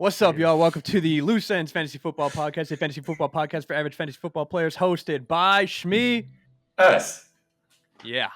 What's up, y'all? Welcome to the Loose Ends Fantasy Football Podcast, a fantasy football podcast for average fantasy football players, hosted by Shmee. Us. Yeah,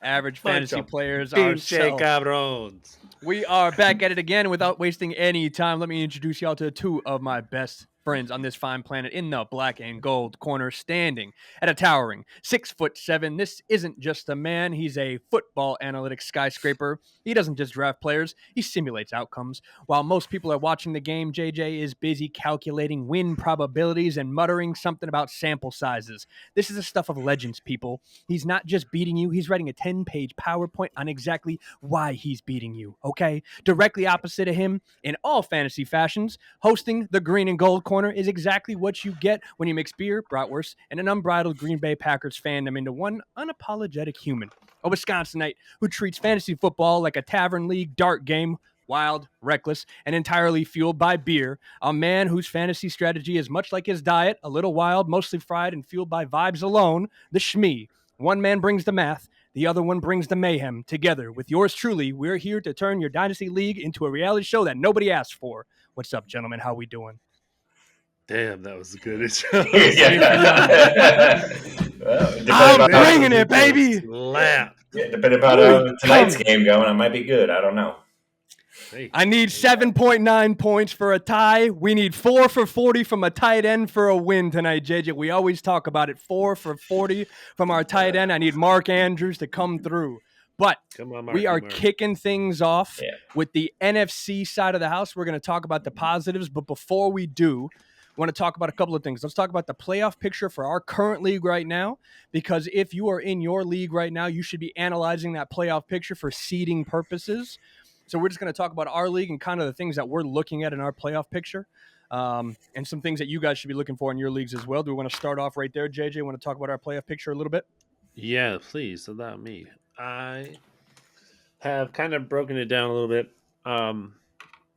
average Bunch fantasy of players Pinche ourselves. cabrons. We are back at it again without wasting any time. Let me introduce y'all to two of my best friends on this fine planet in the black and gold corner, standing at a towering 6'7". This isn't just a man, he's a football analytics skyscraper. He doesn't just draft players, he simulates outcomes. While most people are watching the game, JJ is busy calculating win probabilities and muttering something about sample sizes. This is the stuff of legends, people. He's not just beating you, he's writing a 10-page PowerPoint on exactly why he's beating you, okay? Directly opposite of him, in all fantasy fashions, hosting the green and gold corner is exactly what you get when you mix beer, bratwurst, and an unbridled Green Bay Packers fandom into one unapologetic human. A Wisconsinite who treats fantasy football like a tavern league dart game, wild, reckless, and entirely fueled by beer. A man whose fantasy strategy is much like his diet, a little wild, mostly fried, and fueled by vibes alone, the Shmee. One man brings the math, the other one brings the mayhem. Together with yours truly, we're here to turn your dynasty league into a reality show that nobody asked for. What's up, gentlemen? How we doing? Damn, that was a good intro. I'm bringing it, baby. Slap. Yeah, depending on how tonight's game going, it might be good. I don't know. I need 7.9 points for a tie. We need 4 for 40 from a tight end for a win tonight, JJ. We always talk about it. 4 for 40 from our tight end. I need Mark Andrews to come through. But we are kicking things off with the NFC side of the house. We're going to talk about the positives. But before we do, I want to talk about a couple of things. Let's talk about the playoff picture for our current league right now, because if you are in your league right now, you should be analyzing that playoff picture for seeding purposes. So we're just going to talk about our league and kind of the things that we're looking at in our playoff picture, and some things that you guys should be looking for in your leagues as well. Do we want to start off right there, JJ? Want to talk about our playoff picture a little bit? Yeah, please allow me. I have kind of broken it down a little bit.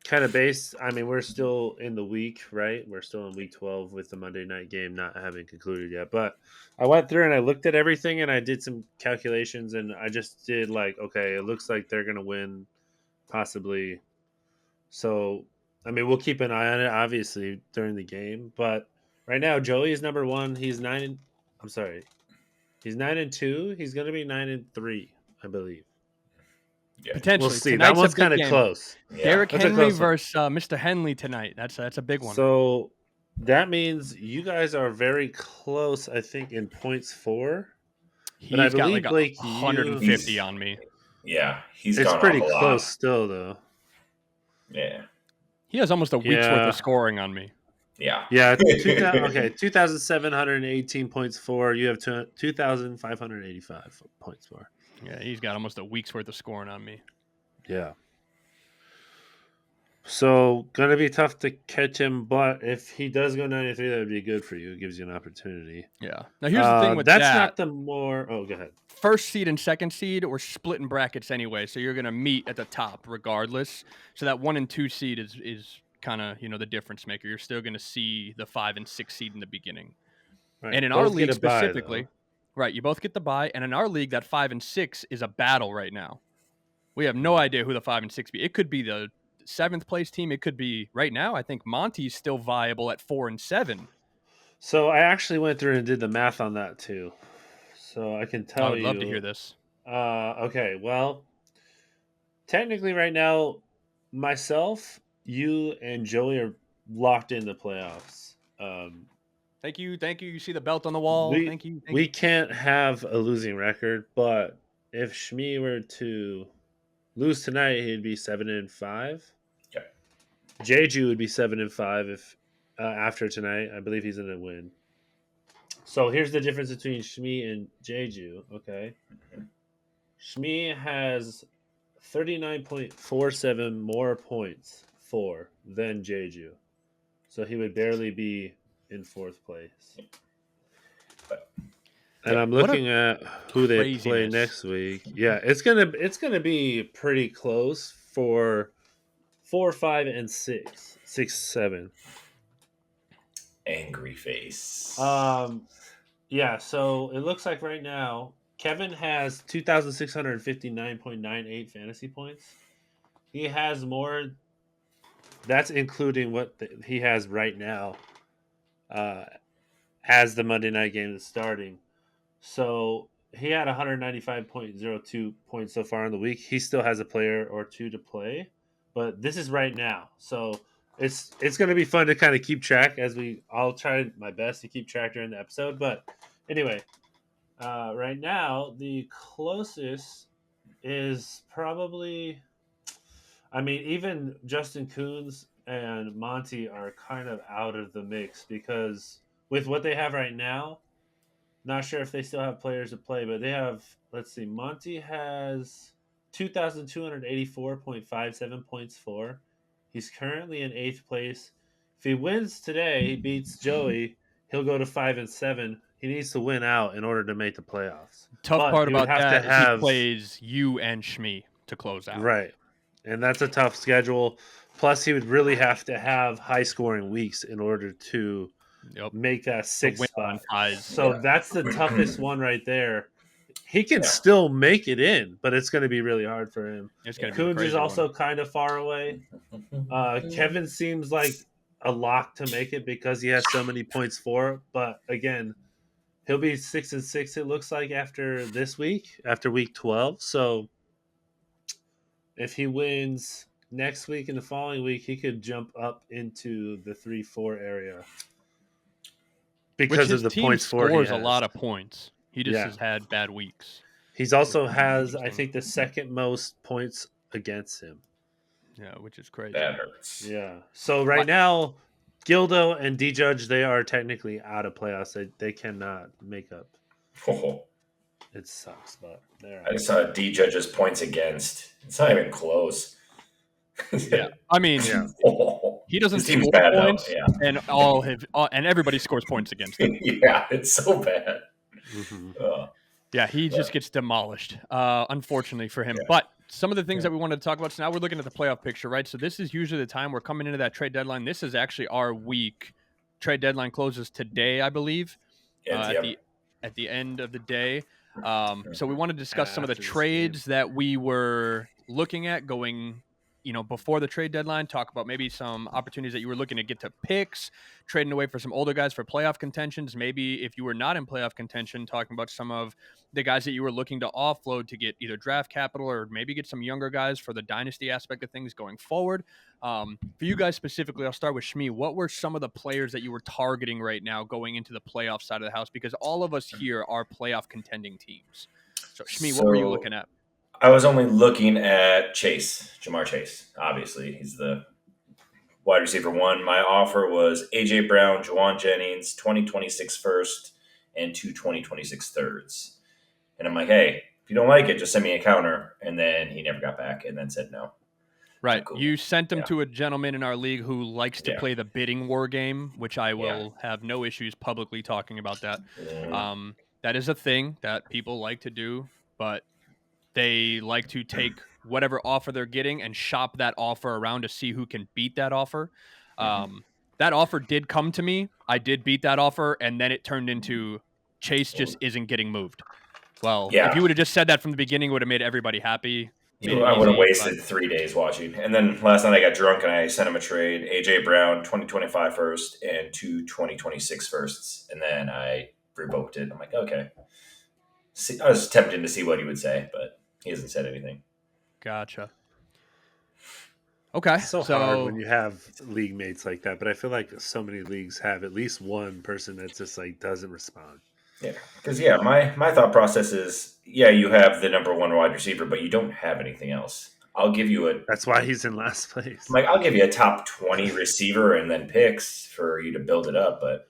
Kind of based, I mean, we're still in the week, right? We're still in week 12 with the Monday night game not having concluded yet. But I went through and I looked at everything and I did some calculations and I just did like, okay, it looks like they're going to win possibly. So, I mean, we'll keep an eye on it, obviously, during the game. But right now, Joey is number one. He's 9-2. He's 9-2. He's going to be 9-3, I believe. Yeah. Potentially. We'll see. That one's kind of close. Yeah. Derrick Henry versus Mr. Henley tonight. That's a big one. So that means you guys are very close, I think, in points for. But I believe got like 150 on me. Yeah, it's pretty close still, though. Yeah. He has almost a week's worth of scoring on me. Yeah. Yeah. 2,718 points for. You have 2,585 points for. Yeah, he's got almost a week's worth of scoring on me. Yeah. So, going to be tough to catch him, but if he does go 93, that would be good for you. It gives you an opportunity. Yeah. Now, here's the thing with that's not the more... Oh, go ahead. First seed and second seed, we're splitting brackets anyway, so you're going to meet at the top regardless. So that 1 and 2 seed is kind of, the difference maker. You're still going to see the 5 and 6 seed in the beginning. Right. And in our league specifically... Right, you both get the bye, and in our league, that 5 and 6 is a battle right now. We have no idea who the 5 and 6 be. It could be the 7th place team. It could be right now. I think Monty's still viable at 4 and 7. So I actually went through and did the math on that too. So I can tell you. I would love to hear this. Okay, well, technically right now, myself, you, and Joey are locked in the playoffs. Thank you. You see the belt on the wall. Thank you. We can't have a losing record, but if Shmee were to lose tonight, he'd be 7-5. Okay. Jeju would be 7-5 if after tonight. I believe he's going to win. So here's the difference between Shmee and Jeju. Okay. Shmee has 39.47 more points than Jeju, so he would barely be in 4th place. And I'm looking at who they play next week. Yeah, it's gonna be pretty close for 4, 5, and 6, 7. Angry face. Yeah. So it looks like right now Kevin has 2,659.98 fantasy points. He has more that's including what he has right now as the Monday night game is starting. So he had 195.02 points so far in the week. He still has a player or two to play, but this is right now. So it's going to be fun to kind of keep track I'll try my best to keep track during the episode. But anyway, right now the closest is probably, I mean, even Justin Coons and Monty are kind of out of the mix because with what they have right now, not sure if they still have players to play, but they have. Let's see. Monty has 2,284.57 points for. He's currently in 8th place. If he wins today, he beats Joey. He'll go to 5-7. He needs to win out in order to make the playoffs. Tough But part he would about have to that, he have plays you and Shmi to close out. right, and that's a tough schedule. Plus, he would really have to have high scoring weeks in order to make that The 6th win spot. on ties. So Yeah. that's the toughest one right there. He can Yeah. still make it in, but it's going to be really hard for him. It's going to be Coons crazy is also one. kind of far away. Kevin seems like a lock to make it because he has so many points for. But again, he'll be 6-6. It looks like after this week, after week 12. So if he wins next week and the following week, he could jump up into the 3-4 area because Which of his the team points for he scores a has. lot of points. He just Yeah. has had bad weeks. He's also which is has, I interesting. think, the second most points against him. Yeah, which is crazy. That hurts. Yeah. So right now, Gildo and D Judge, they are technically out of playoffs. They cannot make up. Oh, It sucks, but they're I out. saw D Judge's points against. It's not even close. Yeah, I mean, Yeah. he doesn't His team's score bad, points, though. Yeah. and everybody scores points against him. Yeah, it's so bad. Mm-hmm. Yeah, he just gets demolished, unfortunately for him. Yeah. But some of the things that we wanted to talk about, so now we're looking at the playoff picture, right? So this is usually the time we're coming into that trade deadline. This is actually our week. Trade deadline closes today, I believe, at the end of the day. So we want to discuss some of the After this trades that we were looking at going, before the trade deadline. Talk about maybe some opportunities that you were looking to get to picks, trading away for some older guys for playoff contentions. Maybe if you were not in playoff contention, talking about some of the guys that you were looking to offload to get either draft capital or maybe get some younger guys for the dynasty aspect of things going forward. For you guys specifically, I'll start with Shmi. What were some of the players that you were targeting right now going into the playoff side of the house? Because all of us here are playoff contending teams. So Shmi, what were you looking at? I was only looking at Jamar Chase. Obviously, he's the wide receiver one. My offer was A.J. Brown, Juwan Jennings, 2026 first, and 2 2026 thirds. And I'm like, hey, if you don't like it, just send me a counter. And then he never got back and then said no. Right. Cool. You sent them Yeah. to a gentleman in our league who likes to play the bidding war game, which I will have no issues publicly talking about that. That is a thing that people like to do, but they like to take whatever offer they're getting and shop that offer around to see who can beat that offer. That offer did come to me. I did beat that offer, and then it turned into Chase just isn't getting moved. Well, if you would have just said that from the beginning, it would have made everybody happy. I would have wasted 3 days watching. And then last night I got drunk and I sent him a trade. A.J. Brown, 2025 first, and 2 2026 firsts. And then I revoked it. I'm like, okay. I was tempted to see what he would say, but he hasn't said anything. Gotcha. Okay. It's so hard when you have league mates like that, but I feel like so many leagues have at least one person that just like doesn't respond. Yeah, because my thought process is, you have the number one wide receiver, but you don't have anything else. I'll give you That's why he's in last place. Like, I'll give you a top 20 receiver and then picks for you to build it up, but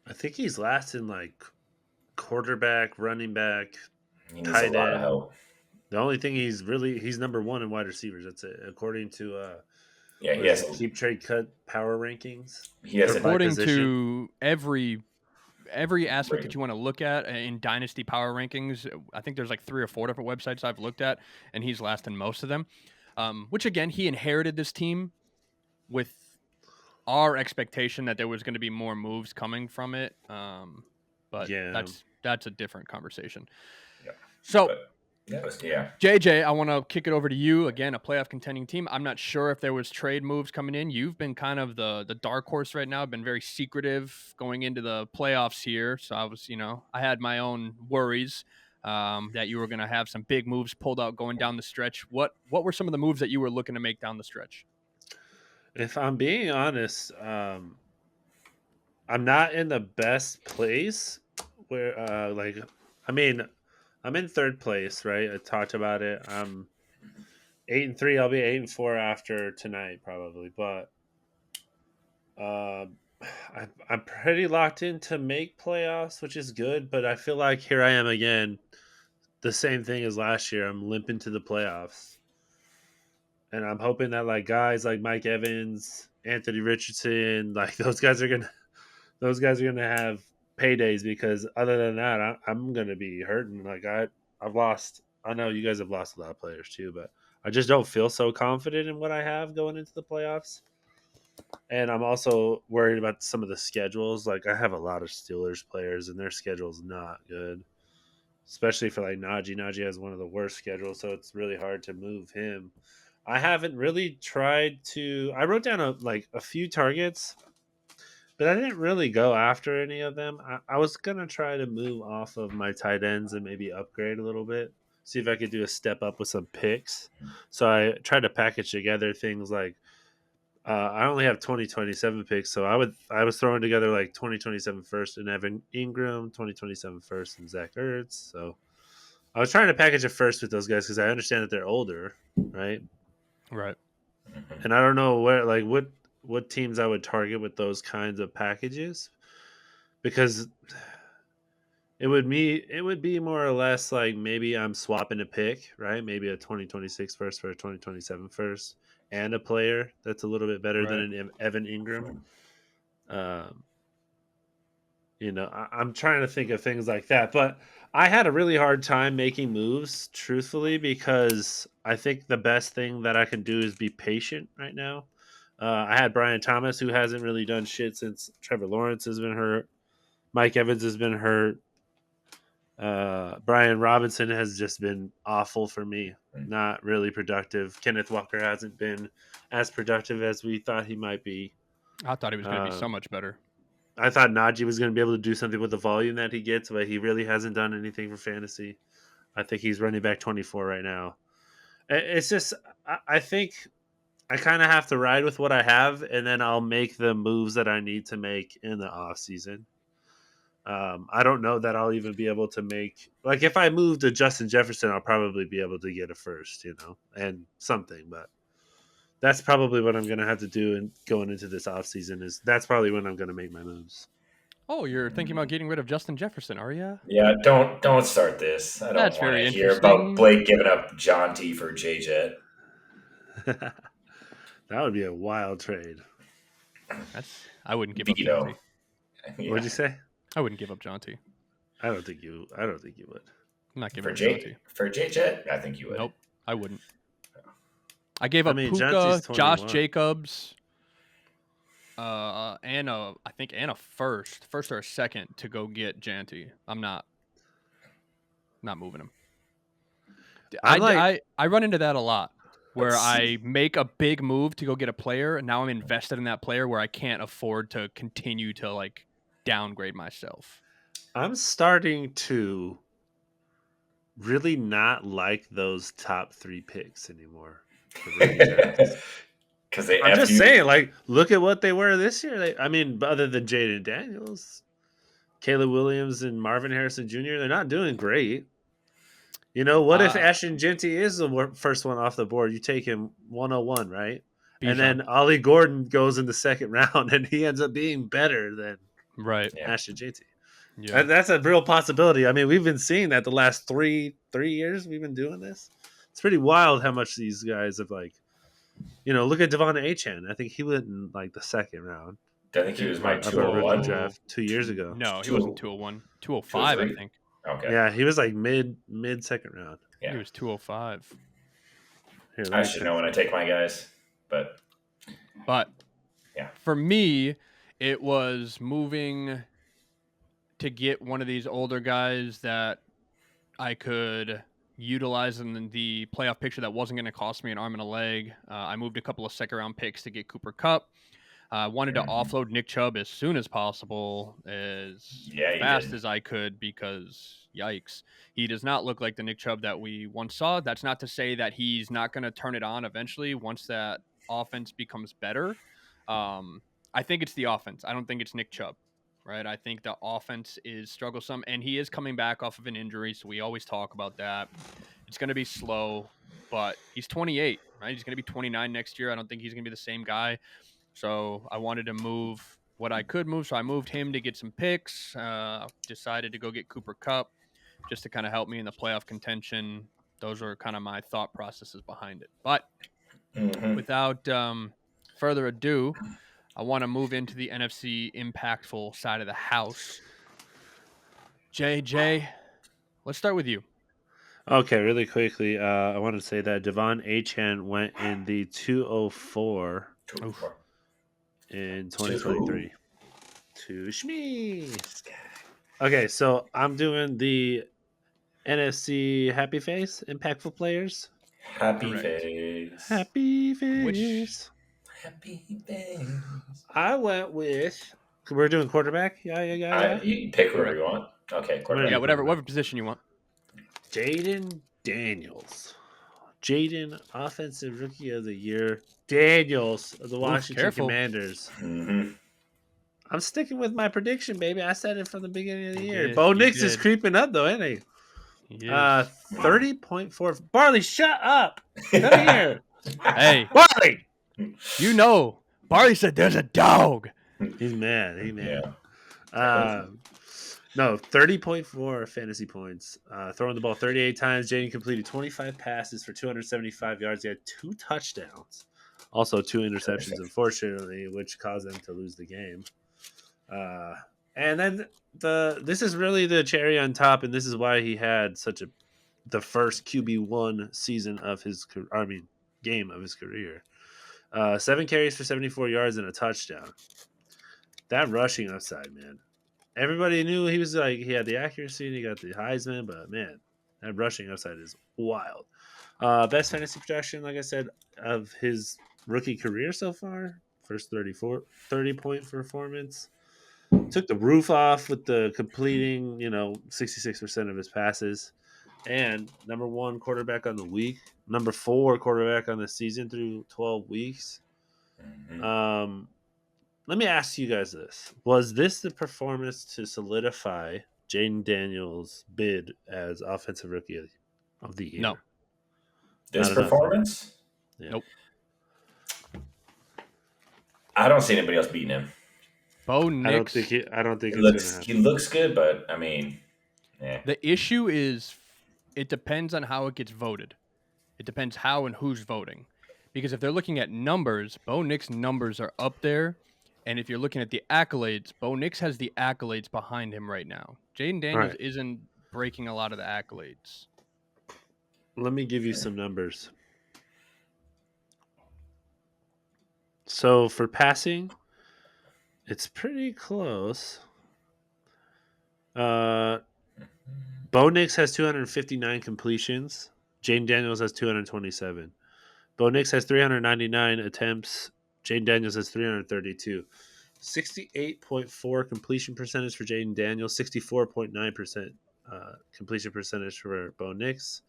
I think he's last in like quarterback, running back, he needs tight a lot of end. help. The only thing he's number one in wide receivers. That's it, according to he has Keep Trade Cut power rankings. He has according to every aspect that you want to look at in Dynasty power rankings. I think there's like 3 or 4 different websites I've looked at, and he's last in most of them. Which again, he inherited this team with our expectation that there was going to be more moves coming from it. But that's a different conversation. Yeah. So Yeah. JJ, I want to kick it over to you again. A playoff contending team. I'm not sure if there was trade moves coming in. You've been kind of the dark horse right now. Been very secretive going into the playoffs here. So I was, I had my own worries that you were going to have some big moves pulled out going down the stretch. What were some of the moves that you were looking to make down the stretch? If I'm being honest, I'm not in the best place where, I mean, I'm in third place, right? I talked about it. I'm 8-3. I'll be 8-4 after tonight, probably. But I'm pretty locked in to make playoffs, which is good. But I feel like here I am again, the same thing as last year. I'm limping to the playoffs, and I'm hoping that like guys like Mike Evans, Anthony Richardson, like those guys are gonna have paydays, because other than that, I'm gonna be hurting. Like I've lost. I know you guys have lost a lot of players too, but I just don't feel so confident in what I have going into the playoffs. And I'm also worried about some of the schedules. Like I have a lot of Steelers players, and their schedule's not good, especially for like Najee. Najee has one of the worst schedules, so it's really hard to move him. I haven't really tried to. I wrote down a few targets, but I didn't really go after any of them. I was gonna try to move off of my tight ends and maybe upgrade a little bit, see if I could do a step up with some picks. So I tried to package together things like I only have 2027 picks, so I was throwing together like 2027 first and Evan Ingram, 2027 first and Zach Ertz. So I was trying to package it first with those guys because I understand that they're older, right? Right. And I don't know what teams I would target with those kinds of packages, because it would be more or less like maybe I'm swapping a pick, right? Maybe a 2026 first for a 2027 first and a player that's a little bit better than Right. an Evan Ingram. Um, I'm trying to think of things like that, but I had a really hard time making moves, truthfully, because I think the best thing that I can do is be patient right now. I had Brian Thomas, who hasn't really done shit since Trevor Lawrence has been hurt. Mike Evans has been hurt. Brian Robinson has just been awful for me. Not really productive. Kenneth Walker hasn't been as productive as we thought he might be. I thought he was going to be so Um, much better. I thought Najee was going to be able to do something with the volume that he gets, but he really hasn't done anything for fantasy. I think he's running back 24 right now. It's just, I think I kind of have to ride with what I have, and then I'll make the moves that I need to make in the off season. I don't know that I'll even be able to make, like, if I move to Justin Jefferson, I'll probably be able to get a first, and something. But that's probably what I'm going to have to do and going into this offseason. That's probably when I'm going to make my moves. Oh, you're thinking about getting rid of Justin Jefferson, are you? Yeah, don't start this. I don't That's want very to hear about interesting. Blake giving up John T for J Jet. That would be a wild trade. I wouldn't give up Veto. Jonty. Yeah. What'd you say? I wouldn't give up Jonty. I don't think you would. I'm not giving For up Jonty. J Jet, I think you would. Nope, I wouldn't. I gave up Jonty's Puka, Josh 21. Jacobs, and a first or a second to go get Janty. I'm not moving him. I run into that a lot, where Let's see. I make a big move to go get a player, and now I'm invested in that player where I can't afford to continue to like downgrade myself. I'm starting to really not like those top 3 picks anymore. The rookie drafts. Because they I'm F just you. saying, like, look at what they were this year. Other than Jaden Daniels, Caleb Williams, and Marvin Harrison Jr., they're not doing great. What if Ashton Genty is the first one off the board? You take him 101, right? Bijan. And then Ollie Gordon goes in the second round, and he ends up being better than Right. Ashton Genty. Yeah. That's a real possibility. I mean, we've been seeing that the last three years we've been doing this. It's pretty wild how much these guys have look at Devon Achan. I think he went in like the second round I think he was my of our rookie 201. draft 2 years ago. No, he wasn't 201. 205, I think. Okay. Yeah, he was like mid second round. Yeah. He was 205. Here, I should know when I take my guys, but yeah. For me, it was moving to get one of these older guys that I could utilizing the playoff picture that wasn't going to cost me an arm and a leg. I moved a couple of second-round picks to get Cooper Kupp. I wanted to offload Nick Chubb as soon as possible, as Yeah, you fast did. as I could, because yikes, he does not look like the Nick Chubb that we once saw. That's not to say that he's not going to turn it on eventually once that offense becomes better. I think it's the offense. I don't think it's Nick Chubb, right? I think the offense is strugglesome, and he is coming back off of an injury, so we always talk about that. It's going to be slow, but he's 28, right? He's going to be 29 next year. I don't think he's going to be the same guy. So I wanted to move what I could move. So I moved him to get some picks. Decided to go get Cooper Kupp just to kind of help me in the playoff contention. Those are kind of my thought processes behind it. But without further ado, I want to move into the NFC impactful side of the house. Jay, let's start with you. Okay, really quickly, I want to say that Devon Achane went in the 204 in 2023. To Shmee. Okay, so I'm doing the NFC Happy Face Impactful Players. Happy Correct. face. Happy Face. Which Happy face. I went with. We're doing quarterback. Yeah. You pick whoever Correct. you want. Okay, Whatever. quarterback. yeah, whatever position you want. Jaden Daniels. Jaden, Offensive Rookie of the Year. Daniels of the Washington careful. Commanders. Mm-hmm. I'm sticking with my prediction, baby. I said it from the beginning of the year. did. Bo You Nix is did. creeping up, though, isn't he? He is. 30.4. Barley, shut up. Come here. Hey, Barley. you know, Barley said there's a dog. He's mad. He's mad. Yeah. No, 30.4 fantasy points. Throwing the ball 38 times. Jaden completed 25 passes for 275 yards. He had 2 touchdowns. Also 2 interceptions, unfortunately, which caused them to lose the game. And then this is really the cherry on top, and this is why he had the first QB1 season of his game of his career. 7 carries for 74 yards and a touchdown. That rushing upside, man. Everybody knew he had the accuracy and he got the Heisman, but man, that rushing upside is wild. Best fantasy projection, like I said, of his rookie career so far. First 30-point performance. Took the roof off with the completing, 66% of his passes. And number 1 quarterback on the week. Number 4 quarterback on the season through 12 weeks. Mm-hmm. Let me ask you guys this. Was this the performance to solidify Jaden Daniels' bid as Offensive Rookie of the Year? No. This Not enough. performance? Yeah. Nope. I don't see anybody else beating him. Bo Nix. I don't think it's going to happen. He looks good, but I mean, yeah. The issue is it depends on how it gets voted. It depends how and who's voting. Because if they're looking at numbers, Bo Nix numbers are up there. And if you're looking at the accolades, Bo Nix has the accolades behind him right now. Jaden Daniels isn't breaking a lot of the accolades. Let me give you some numbers. So for passing, it's pretty close. Bo Nix has 259 completions. Jaden Daniels has 227. Bo Nix has 399 attempts. Jaden Daniels has 332. 68.4 completion percentage for Jaden Daniels. 64.9% completion percentage for Bo Nix.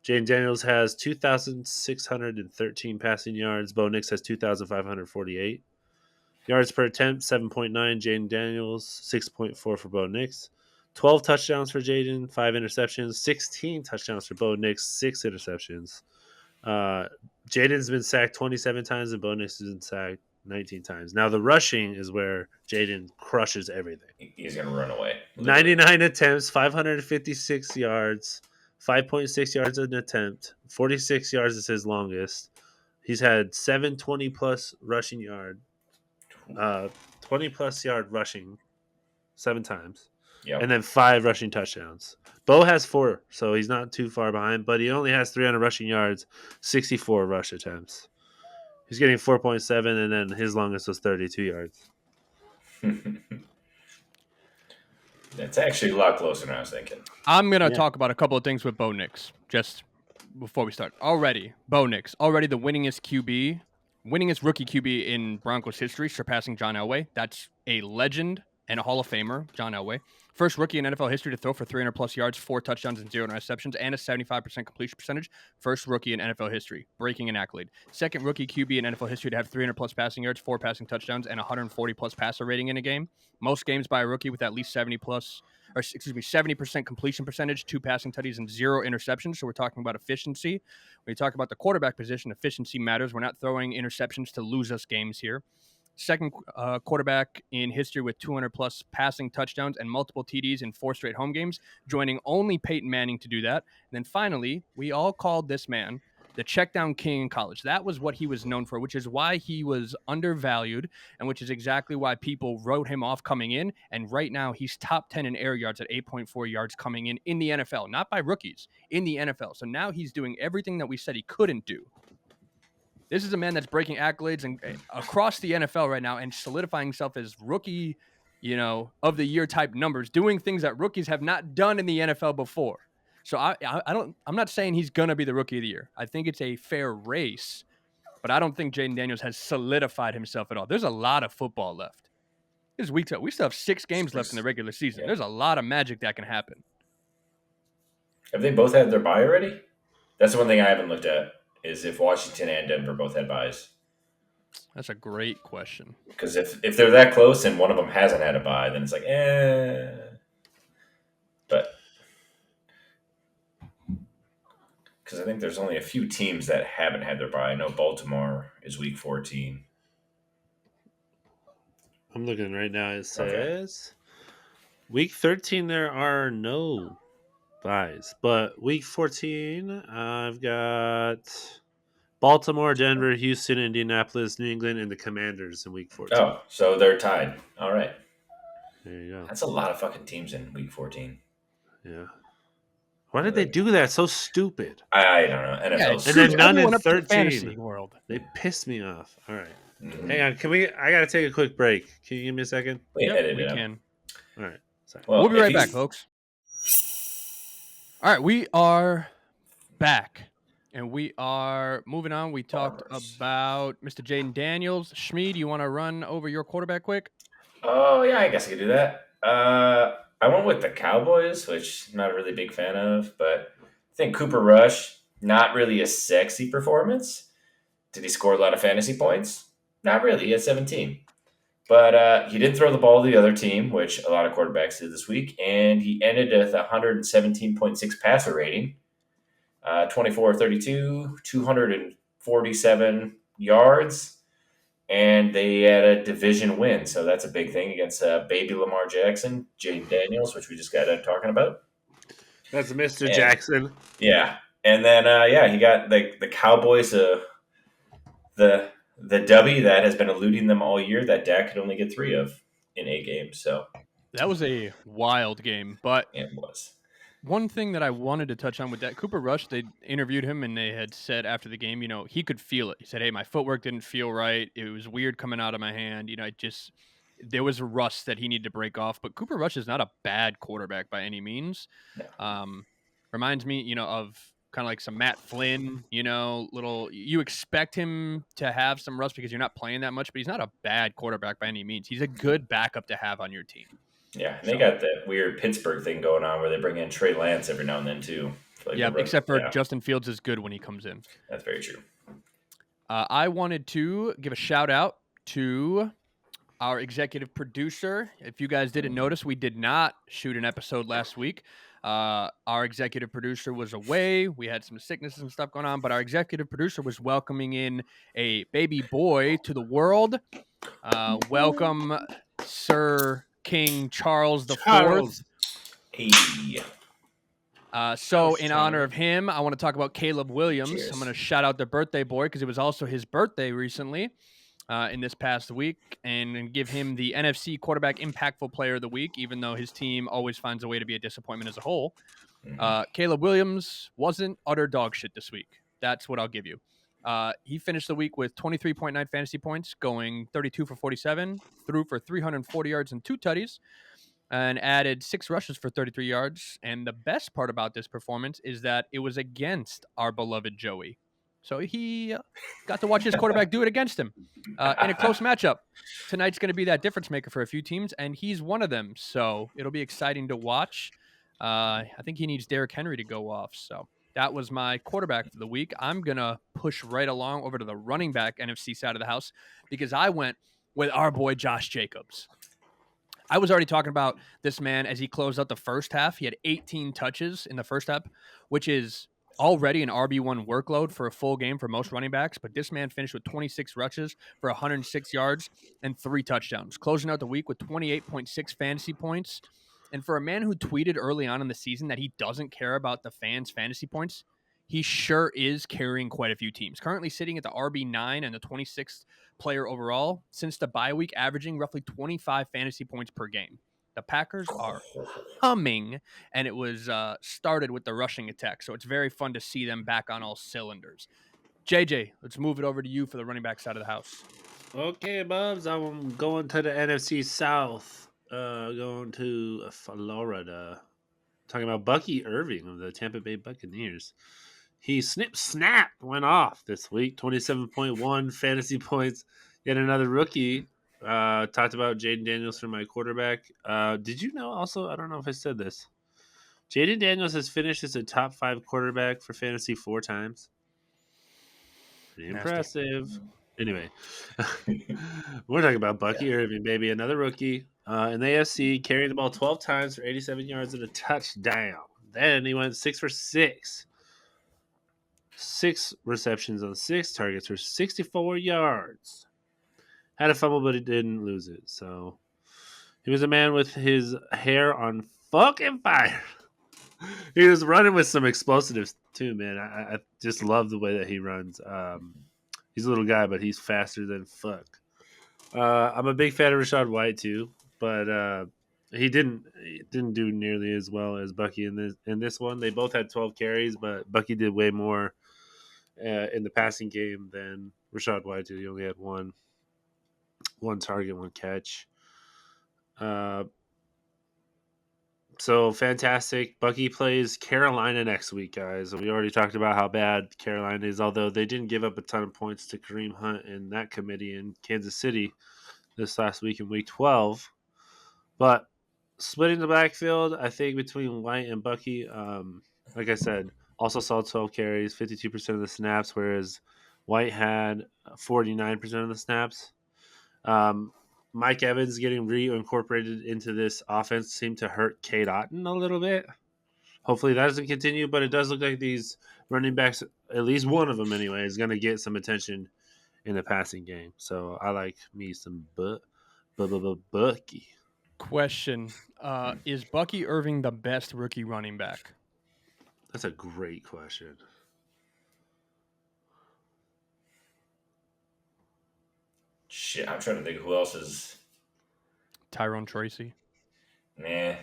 Jaden Daniels has 2,613 passing yards. Bo Nix has 2,548. Yards per attempt, 7.9. Jaden Daniels, 6.4 for Bo Nix. 12 touchdowns for Jaden, 5 interceptions. 16 touchdowns for Bo Nix, 6 interceptions. Jaden's been sacked 27 times and Bo Nix has been sacked 19 times. Now, the rushing is where Jaden crushes everything. He's going to run away. 99 attempts, 556 yards, 5.6 yards an attempt. 46 yards is his longest. He's had 720-plus rushing yard, 20-plus yard rushing 7 times. Yep. And then 5 rushing touchdowns. Bo has 4, so he's not too far behind, but he only has 300 rushing yards, 64 rush attempts. He's getting 4.7, and then his longest was 32 yards. It's actually a lot closer than I was thinking. I'm going to Yeah. talk about a couple of things with Bo Nix just before we start. Bo Nix, already the winningest rookie QB in Broncos history, surpassing John Elway. That's a legend and a Hall of Famer, John Elway. First rookie in NFL history to throw for 300-plus yards, 4 touchdowns, and 0 interceptions, and a 75% completion percentage. First rookie in NFL history, breaking an accolade. Second rookie QB in NFL history to have 300-plus passing yards, 4 passing touchdowns, and 140-plus passer rating in a game. Most games by a rookie with at least 70% completion percentage, 2 passing tutties, and 0 interceptions. So we're talking about efficiency. When you talk about the quarterback position, efficiency matters. We're not throwing interceptions to lose us games here. Second quarterback in history with 200-plus passing touchdowns and multiple TDs in 4 straight home games, joining only Peyton Manning to do that. And then finally, we all called this man the check down king in college. That was what he was known for, which is why he was undervalued and which is exactly why people wrote him off coming in. And right now, he's top 10 in air yards at 8.4 yards coming in the NFL, not by rookies, in the NFL. So now he's doing everything that we said he couldn't do. This is a man that's breaking accolades and across the NFL right now and solidifying himself as rookie, of the year type numbers, doing things that rookies have not done in the NFL before. So I'm not saying he's going to be the rookie of the year. I think it's a fair race, but I don't think Jaden Daniels has solidified himself at all. There's a lot of football left. This is week 2. We still have 6 games left in the regular season. Yeah. There's a lot of magic that can happen. Have they both had their bye already? That's the one thing I haven't looked at, is if Washington and Denver both had byes. That's a great question. Because if they're that close and one of them hasn't had a bye, then it's like, But because I think there's only a few teams that haven't had their bye. I know Baltimore is week 14. I'm looking right now. It says week 13 there are no buys, but week 14 I've got Baltimore, Denver, Houston, Indianapolis, New England, and the Commanders in week 14. Oh, so they're tied. All right. There you go. That's a lot of fucking teams in week 14. Yeah. Why did they do that? So stupid. I don't know. NFL. And then none in up to the 13. fantasy world. They pissed me off. All right. Mhm. Hang on. I got to take a quick break. Can you give me a second? We edit we it out. can. All right. Sorry. Well, We'll be if right back, he's- folks. All right, we are back, and we are moving on. We talked Farmers. about Mr. Jaden Daniels. Shmee, do you want to run over your quarterback quick? Oh, yeah, I guess I could do that. I went with the Cowboys, which I'm not a really big fan of, but I think Cooper Rush, not really a sexy performance. Did he score a lot of fantasy points? Not really. He had 17. But he did throw the ball to the other team, which a lot of quarterbacks did this week, and he ended with 117.6 passer rating, 24-32, 247 yards, and they had a division win. So that's a big thing against baby Lamar Jackson, Jaden Daniels, which we just got done talking about. That's Mr. Jackson. Yeah. And then, he got the Cowboys the W that has been eluding them all year that Dak could only get 3 of in 8 games. So That was a wild game, but it was. one thing that I wanted to touch on with that, Cooper Rush, they interviewed him and they had said after the game, he could feel it. He said, hey, my footwork didn't feel right. It was weird coming out of my hand. There was a rust that he needed to break off. But Cooper Rush is not a bad quarterback by any means. No. Reminds me, of kind of like some Matt Flynn, you expect him to have some rust because you're not playing that much, but he's not a bad quarterback by any means. He's a good backup to have on your team. Yeah, and they got that weird Pittsburgh thing going on where they bring in Trey Lance every now and then too. Except for Justin Fields is good when he comes in. That's very true. I wanted to give a shout out to our executive producer. If you guys didn't notice, we did not shoot an episode last week. Our executive producer was away. We had some sicknesses and stuff going on, but our executive producer was welcoming in a baby boy to the world. Welcome, Sir King Charles IV. Hey. So in honor of him, I want to talk about Caleb Williams. Cheers. I'm going to shout out the birthday boy because it was also his birthday recently in this past week and give him the NFC Quarterback Impactful Player of the Week, even though his team always finds a way to be a disappointment as a whole. Caleb Williams wasn't utter dog shit this week. That's what I'll give you. He finished the week with 23.9 fantasy points, going 32 for 47, threw for 340 yards and 2 tutties. and added 6 rushes for 33 yards. And the best part about this performance is that it was against our beloved Joey. So he got to watch his quarterback do it against him in a close matchup. Tonight's going to be that difference maker for a few teams, and he's one of them. So it'll be exciting to watch. I think he needs Derrick Henry to go off. So that was my quarterback for the week. I'm going to push right along over to the running back NFC side of the house because I went with our boy Josh Jacobs. I was already talking about this man as he closed out the first half. He had 18 touches in the first half, which is already an RB1 workload for a full game for most running backs. But this man finished with 26 rushes for 106 yards and 3 touchdowns, closing out the week with 28.6 fantasy points. And for a man who tweeted early on in the season that he doesn't care about the fans' fantasy points, he sure is carrying quite a few teams. Currently sitting at the RB9 and the 26th player overall since the bye week, averaging roughly 25 fantasy points per game. The Packers are humming, and it was started with the rushing attack. So it's very fun to see them back on all cylinders. JJ, let's move it over to you for the running back side of the house. Okay, Bubs, I'm going to the NFC South. Going to Florida. Talking about Bucky Irving of the Tampa Bay Buccaneers. He snap went off this week. 27.1 fantasy points. Yet another rookie. Talked about Jaden Daniels for my quarterback. Did you know also, I don't know if I said this, Jaden Daniels has finished as a top 5 quarterback for fantasy 4 times. Pretty Nasty. impressive. Anyway, we're talking about Bucky Irving, baby. Another rookie in the AFC, carrying the ball 12 times for 87 yards and a touchdown. Then he went 6 for 6. 6 receptions on 6 targets for 64 yards. Had a fumble, but he didn't lose it. So he was a man with his hair on fucking fire. He was running with some explosives too, man. I just love the way that he runs. He's a little guy, but he's faster than fuck. I'm a big fan of Rachaad White too, but he didn't do nearly as well as Bucky in this one. They both had 12 carries, but Bucky did way more in the passing game than Rachaad White did. He only had one target, 1 catch. So fantastic. Bucky plays Carolina next week, guys. We already talked about how bad Carolina is, although they didn't give up a ton of points to Kareem Hunt in that committee in Kansas City this last week in week 12. But splitting the backfield, I think, between White and Bucky, like I said, also saw 12 carries, 52% of the snaps, whereas White had 49% of the snaps. Mike Evans getting reincorporated into this offense seemed to hurt Cade Otton a little bit. Hopefully that doesn't continue, but it does look like these running backs, at least one of them anyway, is going to get some attention in the passing game. So I like me some Bucky. Question, is Bucky Irving the best rookie running back? That's a great question. Shit, I'm trying to think who else is. Tyrone Tracy. Nah,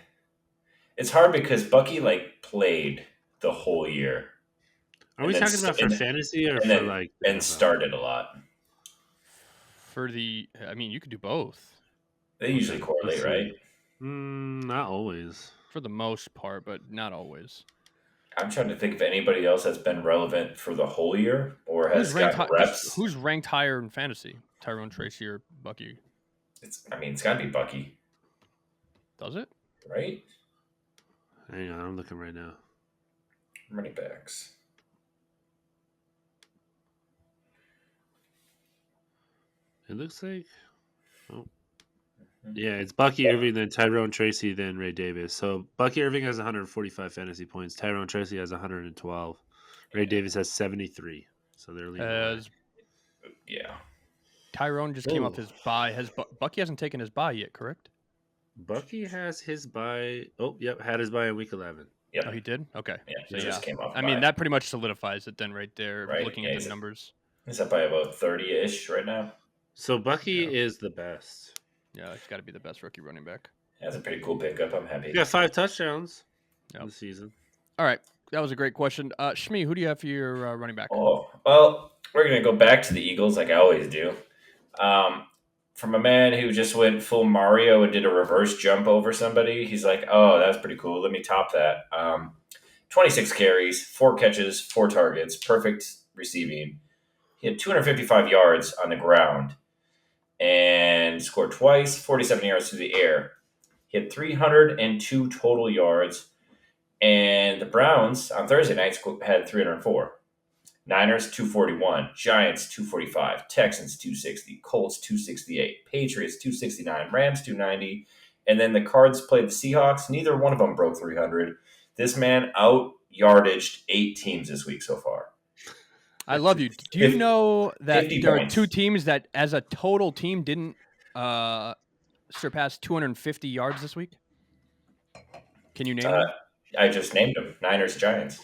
it's hard because Bucky played the whole year. Are we talking about for fantasy or for like and started a lot? For the, I mean, you could do both. They usually correlate, right? Not always. For the most part, but not always. I'm trying to think if anybody else has been relevant for the whole year or has gotten reps. Who's ranked higher in fantasy? Tyrone Tracy or Bucky? It's got to be Bucky. Does it? Right? Hang on, I'm looking right now. Running backs. It looks like... Oh. Yeah, it's Bucky Irving, then Tyrone Tracy, then Ray Davis. So Bucky Irving has 145 fantasy points. Tyrone Tracy has 112. Ray Davis has 73. So they're leading. Yeah. Tyrone just came off his bye. Bucky hasn't taken his bye yet, correct? Bucky has his bye. Oh, yep, had his bye in week 11. Yep. Oh, he did? Okay. Yeah, he just came off. I mean, that pretty much solidifies it then right there, looking at the numbers. He's up by about 30-ish right now. So Bucky is the best. Yeah, he's got to be the best rookie running back. That's a pretty cool pickup. I'm happy. He got 5 touchdowns in the season. All right. That was a great question. Shmi, who do you have for your running back? Oh, well, we're going to go back to the Eagles like I always do. from a man who just went full Mario and did a reverse jump over somebody. He's like, oh, that's pretty cool. Let me top that. 26 carries, 4 catches, 4 targets, perfect receiving. He had 255 yards on the ground and scored twice, 47 yards through the air. He had 302 total yards. And the Browns on Thursday night had 304. Niners 241, Giants 245, Texans 260, Colts 268, Patriots 269, Rams 290, and then the Cards played the Seahawks. Neither one of them broke 300. This man out yardaged 8 teams this week so far. I love you. Do you know that 50 there are points. 2 teams that, as a total team, didn't surpass 250 yards this week? Can you name them? I just named them, Niners, Giants.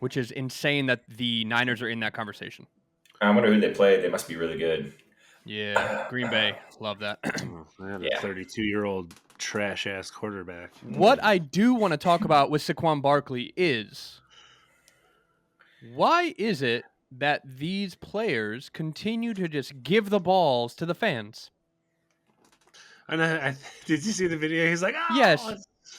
Which is insane that the Niners are in that conversation. I wonder who they played. They must be really good. Yeah, Green Bay. Love that. Man, a 32-year-old trash-ass quarterback. What I do want to talk about with Saquon Barkley is, why is it that these players continue to just give the balls to the fans? And did you see the video? He's like, oh, yes.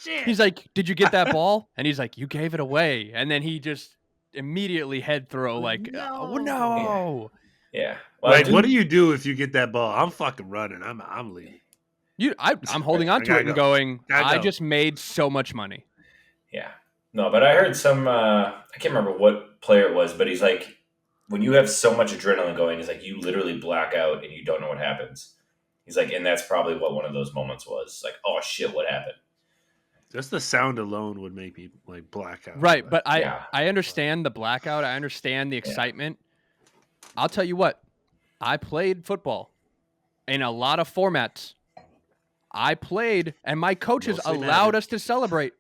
Shit. He's like, did you get that ball? And he's like, you gave it away. And then he just immediately head throw like, oh, no. Yeah. Well, like, what do you do if you get that ball? I'm fucking running. I'm leaving. I'm holding on to it and going, I just made so much money. Yeah. No, but I heard some, I can't remember what player it was, but he's like, when you have so much adrenaline going, it's like you literally black out and you don't know what happens. He's like, and that's probably what one of those moments was. Like, oh shit, what happened? Just the sound alone would make me like black out. Right, but I understand the blackout. I understand the excitement. Yeah. I'll tell you what, I played football in a lot of formats. I played, and my coaches allowed us to celebrate.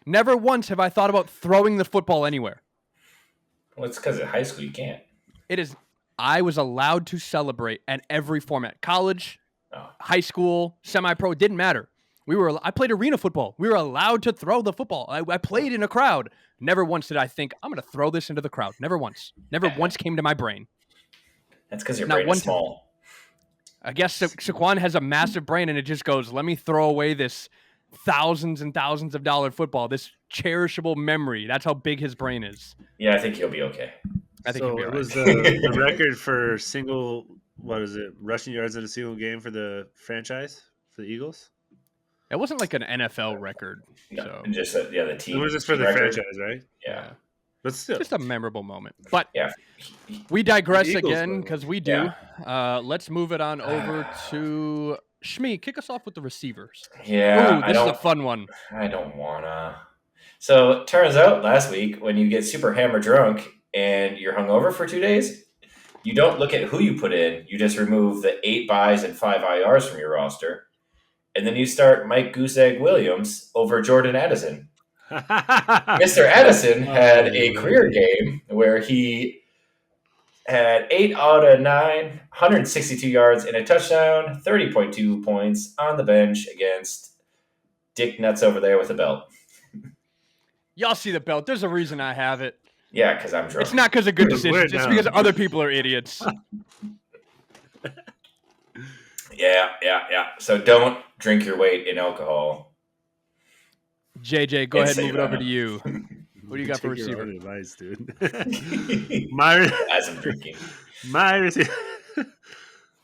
Never once have I thought about throwing the football anywhere. Well, it's because in high school you can't. It is. I was allowed to celebrate at every format. College, high school, semi-pro, it didn't matter. I played arena football. We were allowed to throw the football. I played in a crowd. Never once did I think, I'm going to throw this into the crowd. Never once. Never once came to my brain. That's because your brain is small. I guess Saquon has a massive brain, and it just goes, let me throw away this thousands and thousands of dollar football, this cherishable memory. That's how big his brain is. Yeah, I think he'll be okay. I think he'll be all right. It was the record for rushing yards in a single game for the franchise, for the Eagles? It wasn't like an NFL record. No, so. Just the team. It was just for the franchise, right? Yeah. But still. Just a memorable moment. But yeah. We digress again because we do. Yeah. Let's move it on over to Shmi. Kick us off with the receivers. Yeah. Ooh, this is a fun one. I don't want to. So it turns out last week when you get super hammer drunk and you're hungover for 2 days, you don't look at who you put in. You just remove the 8 buys and 5 IRs from your roster. And then you start Mike Gooseegg Williams over Jordan Addison. Mr. Addison had a career game where he had 8 out of 9, 162 yards and a touchdown, 30.2 points on the bench against Dick Nuts over there with a belt. Y'all see the belt. There's a reason I have it. Yeah, because I'm drunk. It's not because of good decisions. It's because other people are idiots. Yeah. So don't drink your weight in alcohol. JJ, go ahead and move it over to you. What do you got for receiver? Advice, dude. As I'm drinking.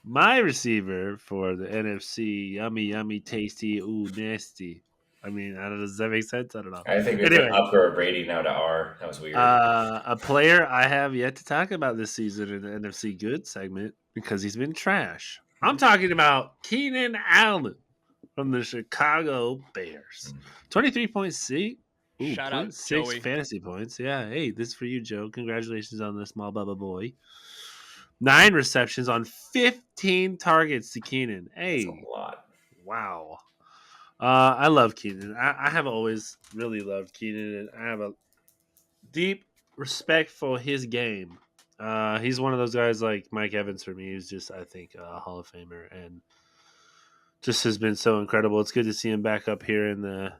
My receiver for the NFC, yummy, tasty, ooh, nasty. I mean, does that make sense? I don't know. I think we can upgrade rating now to R. That was weird. A player I have yet to talk about this season in the NFC Good segment because he's been trash. I'm talking about Keenan Allen from the Chicago Bears. 23.6. Shout out 6 Joey. Fantasy points. Yeah, hey, this is for you, Joe. Congratulations on the small bubba boy. 9 receptions on 15 targets to Keenan. Hey, that's a lot. Wow. I love Keenan. I have always really loved Keenan, and I have a deep respect for his game. He's one of those guys like Mike Evans for me. He's just, I think, a Hall of Famer, and just has been so incredible. It's good to see him back up here in the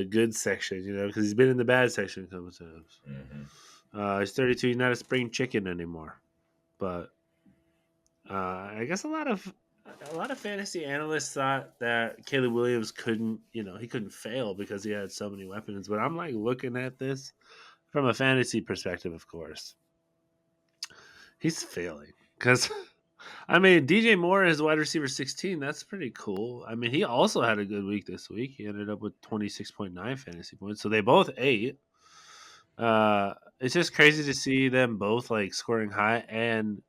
good section, because he's been in the bad section a couple times. Mm-hmm. He's 32. He's not a spring chicken anymore, but I guess a lot of fantasy analysts thought that Caleb Williams couldn't, he couldn't fail because he had so many weapons. But I'm like looking at this from a fantasy perspective, of course. He's failing because, I mean, DJ Moore is wide receiver 16. That's pretty cool. I mean, he also had a good week this week. He ended up with 26.9 fantasy points. So they both ate. It's just crazy to see them both like scoring high, and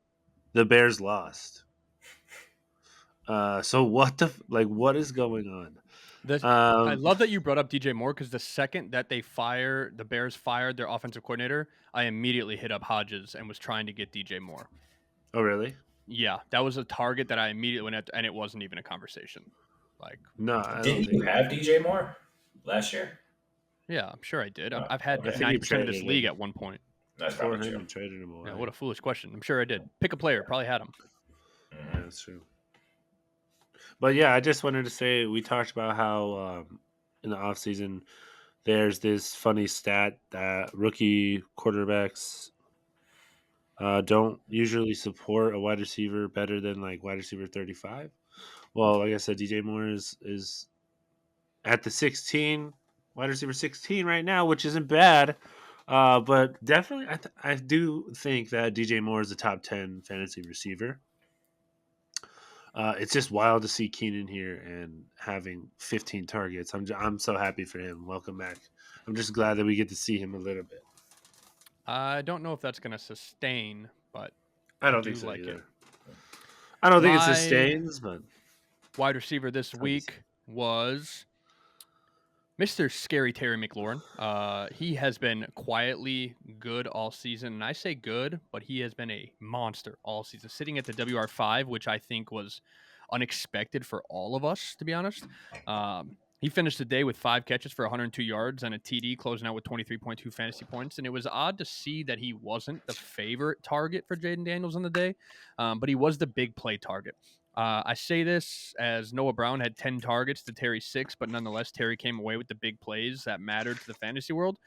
the Bears lost. So what is going on? I love that you brought up DJ Moore because the second that the Bears fired their offensive coordinator, I immediately hit up Hodges and was trying to get DJ Moore. Oh, really? Yeah, that was a target that I immediately went at, and it wasn't even a conversation. Like, No, I don't Didn't you think. have DJ Moore last year? yeah, I'm sure I did. Oh, I've had okay. I think you 90% of this traded league him. at one point. That's Before probably him, true. you traded him away. Yeah, what a foolish question. I'm sure I did. Pick a player, probably had him. Yeah, that's true. But yeah, I just wanted to say we talked about how in the offseason there's this funny stat that rookie quarterbacks don't usually support a wide receiver better than like wide receiver 35. Well, like I said, DJ Moore is at the 16, wide receiver 16 right now, which isn't bad. But definitely, I do think that DJ Moore is a top 10 fantasy receiver. It's just wild to see Keenan here and having 15 targets. I'm so happy for him. Welcome back. I'm just glad that we get to see him a little bit. I don't know if that's going to sustain, but I don't do think so like either. it. I don't think it My sustains, but wide receiver this Hard to week was Mr. Scary Terry McLaurin. He has been quietly good all season, and I say good, but he has been a monster all season, sitting at the WR5, which I think was unexpected for all of us, to be honest. He finished the day with 5 catches for 102 yards and a TD, closing out with 23.2 fantasy points. And it was odd to see that he wasn't the favorite target for Jaden Daniels on the day, but he was the big play target. I say this as Noah Brown had 10 targets to Terry's 6, but nonetheless, Terry came away with the big plays that mattered to the fantasy world.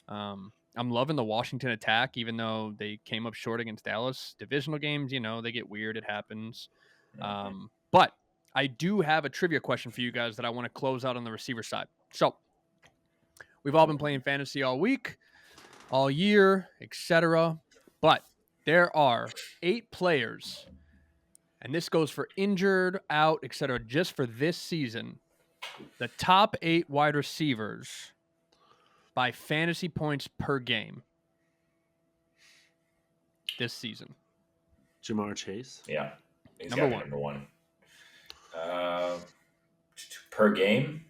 I'm loving the Washington attack, even though they came up short against Dallas. Divisional games, they get weird. It happens. But I do have a trivia question for you guys that I want to close out on the receiver side. So we've all been playing fantasy all week, all year, etc. But there are 8 players, and this goes for injured, out, etc. Just for this season, the top 8 wide receivers by fantasy points per game this season. Jamar Chase. Yeah, he's Number got to be number one. Per game?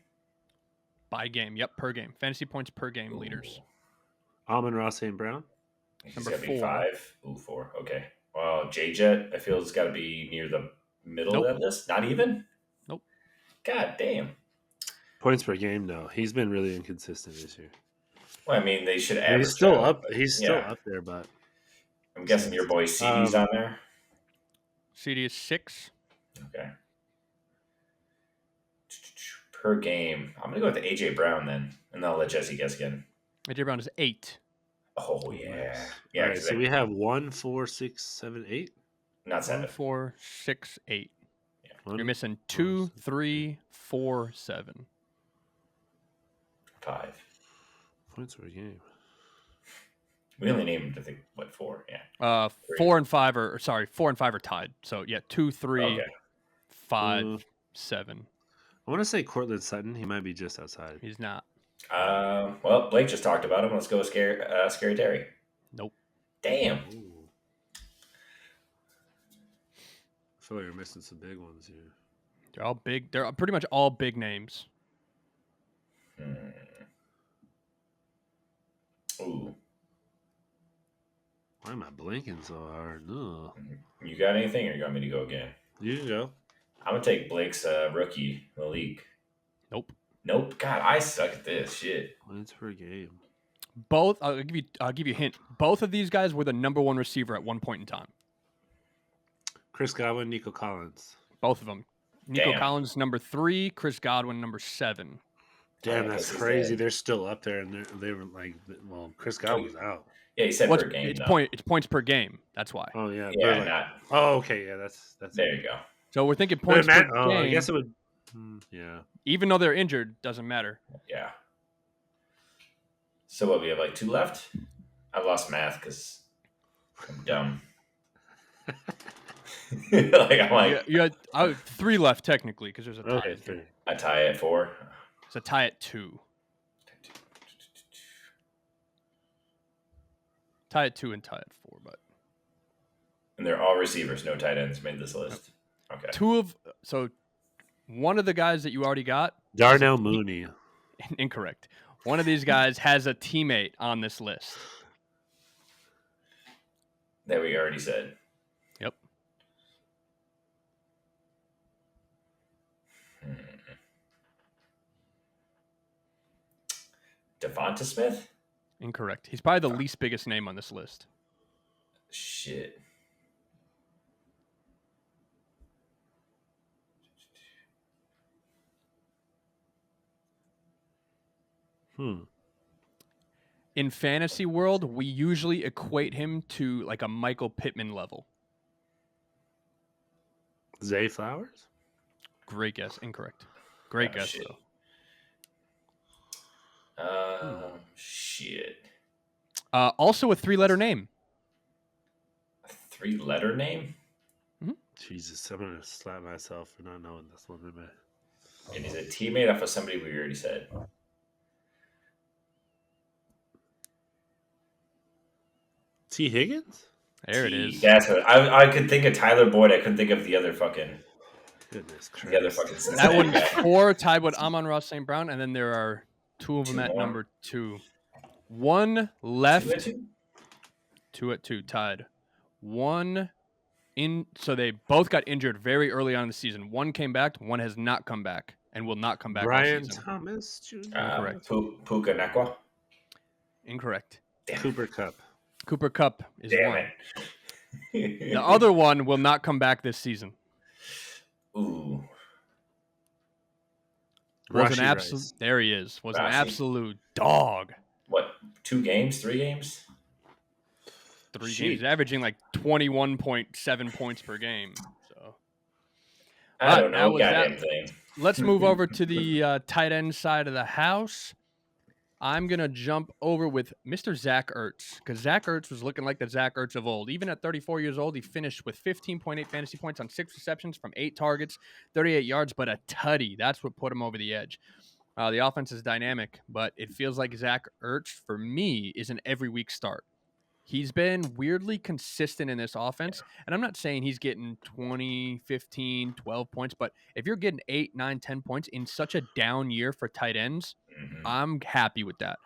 By game. Yep, per game. Fantasy points per game leaders. Amon-Ra St. Brown. He's Number got to be 4. 5. Ooh, 4. Okay. Well, J-Jet, I feel it's got to be near the middle Nope. of that list. Not even? Nope. God damn. Points per game, no. He's been really inconsistent this year. Well, I mean, they should average. He's still out, up. but He's still up there, but I'm guessing your boy CD's on there. CD is 6. Okay. Per game. I'm going to go with AJ Brown then, and then I'll let Jesse guess again. AJ Brown is 8. Oh, yeah. nice. Yeah, All right, so we have 1, 4, 6, 7, 8. not 7. 1, 4, 6, 8. One, You're missing 2, 3, 4, 7. 5. points per game. We only named, I think, 4? Yeah. 4 and 5 are 4 and 5 are tied. So yeah, 2, 3, Okay. 5, 7. I want to say Cortland Sutton. He might be just outside. He's not. Well, Blake just talked about him. Let's go with Scary Terry. Nope. Damn. Ooh. I feel like you're missing some big ones here. They're all big. They're pretty much all big names. Ooh. Why am I blinking so hard? No. You got anything, or you want me to go again? You can go. I'm going to take Blake's rookie, Malik. Nope. Nope. God, I suck at this shit. Points per game. Both. I'll give you a hint. Both of these guys were the number 1 receiver at one point in time. Chris Godwin, Nico Collins. Both of them. Nico Damn. Collins number 3, Chris Godwin number 7. Damn, Yeah, that's he's crazy. dead. They're still up there, and they were like, well, Chris Godwin's out. Yeah, he said per game, It's though. it's points per game. That's why. Oh yeah, Yeah, like, not. oh okay, yeah, that's There you go. So we're thinking But points per I game. guess it would. Yeah. Even though they're injured, doesn't matter. Yeah. So what? We have like 2 left. I've lost math because I'm dumb. I'm like, You had 3 left technically because there's a tie. Okay, 3. I tie at 4. It's a tie at 2. Tie at 2 and tie at 4, but And they're all receivers, no tight ends made this list. Okay. One of the guys that you already got, Darnell Mooney. incorrect. One of these guys has a teammate on this list. That we already said. Yep. Devonta Smith? Incorrect. He's probably the least biggest name on this list. Shit. In fantasy world, we usually equate him to like a Michael Pittman level. Zay Flowers? Great guess. Incorrect. Great guess, shit. though. Shit. Also a 3-letter name. A 3-letter name? Jesus, I'm gonna slap myself for not knowing this one. And he's a teammate off of somebody we already said. T. Higgins? There it is. That's what I could think of Tyler Boyd. I couldn't think of the other fucking. Goodness Christ. The other fucking. That one's 4 tied with Amon-Ra St. Brown, and then there are 2 of them at number 2. 1 left. 2 at 2 tied. 1 in. So they both got injured very early on in the season. 1 came back. 1 has not come back and will not come back. Brian Thomas Jr. Incorrect. Puka Nakua. Incorrect. Damn. Cooper Kupp. Cooper Kupp is Damn 1. It. The other one will not come back this season. Ooh. Was an absolute. There he is. Was an absolute dog. What? 2 games? 3 games? 3 games, averaging like 21.7 points per game. So I don't know. Goddamn thing. Let's move over to the tight end side of the house. I'm going to jump over with Mr. Zach Ertz because Zach Ertz was looking like the Zach Ertz of old. Even at 34 years old, he finished with 15.8 fantasy points on 6 receptions from 8 targets, 38 yards, but a tutty. That's what put him over the edge. The offense is dynamic, but it feels like Zach Ertz, for me, is an every week start. He's been weirdly consistent in this offense, and I'm not saying he's getting 20, 15, 12 points, but if you're getting 8, 9, 10 points in such a down year for tight ends, I'm happy with that.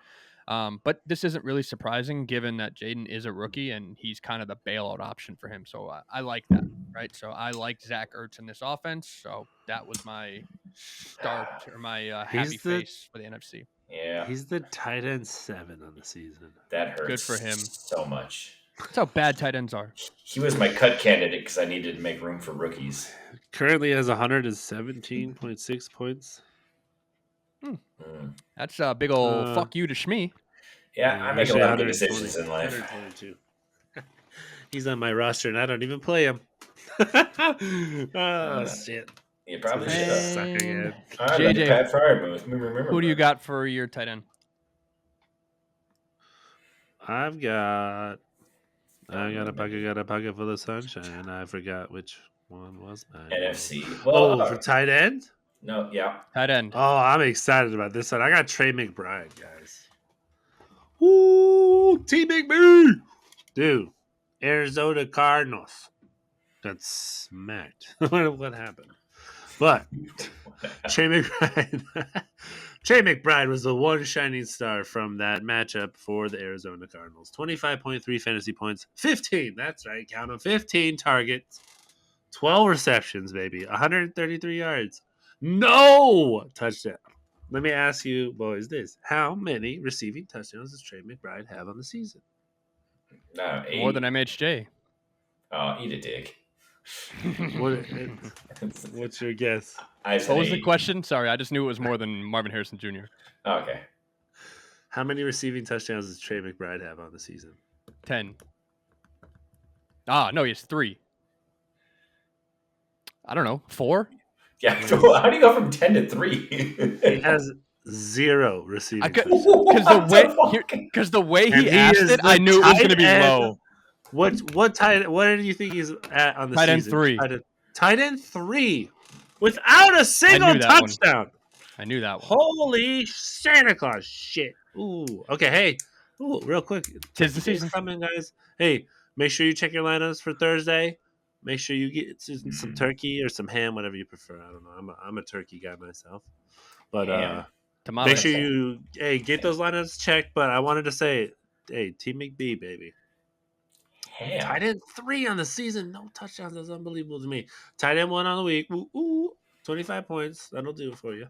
But this isn't really surprising given that Jaden is a rookie and he's kind of the bailout option for him. So I like that, right? So I like Zach Ertz in this offense. So that was my start or my happy face for the NFC. Yeah. He's the tight end 7 on the season. That hurts. Good for him. So much. That's how bad tight ends are. He was my cut candidate because I needed to make room for rookies. Currently has 117.6 points. That's a big old fuck you to Shmee. Yeah, I make a lot of good decisions in life. 122. He's on my roster and I don't even play him. Oh, shit. You probably should Suck again. All right, JJ, Pat Fryer move. Remember, who do you got for your tight end? I got a pocket full of sunshine. I forgot which one was mine. NFC. Well, for tight end? No, yeah. Tight end. Oh, I'm excited about this one. I got Trey McBride, guys. Woo! Team McBride! Dude, Arizona Cardinals. Got smacked. What happened? But Trey McBride was the one shining star from that matchup for the Arizona Cardinals. 25.3 fantasy points. 15. That's right. Count them. 15 targets. 12 receptions, baby. 133 yards. No touchdown. Let me ask you, boys, this. How many receiving touchdowns does Trey McBride have on the season? No, 8. More than MHJ. Oh, eat a dick. What's your guess? What was the question? Sorry, I just knew it was more than Marvin Harrison Jr. Okay. How many receiving touchdowns does Trey McBride have on the season? 10. No, he has 3. I don't know, 4. Yeah. How do you go from 10 to 3? He has 0 receiving could- touchdowns. Because What the the way And he he asked is it, I the knew it was going to tight be end. low. What do you think he's at on the Tight end season? 3. Tight end 3 without a single knew that one. touchdown. I knew that one. Holy Santa Claus shit. Ooh. Okay, hey. Ooh, real quick. Tis the Turkey Day's season. coming, guys. Hey, make sure you check your lineups for Thursday. Make sure you get some turkey or some ham, whatever you prefer. I don't know. I'm a turkey guy myself. But Ham. make Tamales. sure you get those lineups checked. But I wanted to say, hey, Team McB, baby. Ham. Tight end 3 on the season, no touchdowns. That's unbelievable to me. Tight end 1 on the week. Ooh, 25 points. That'll do it for you.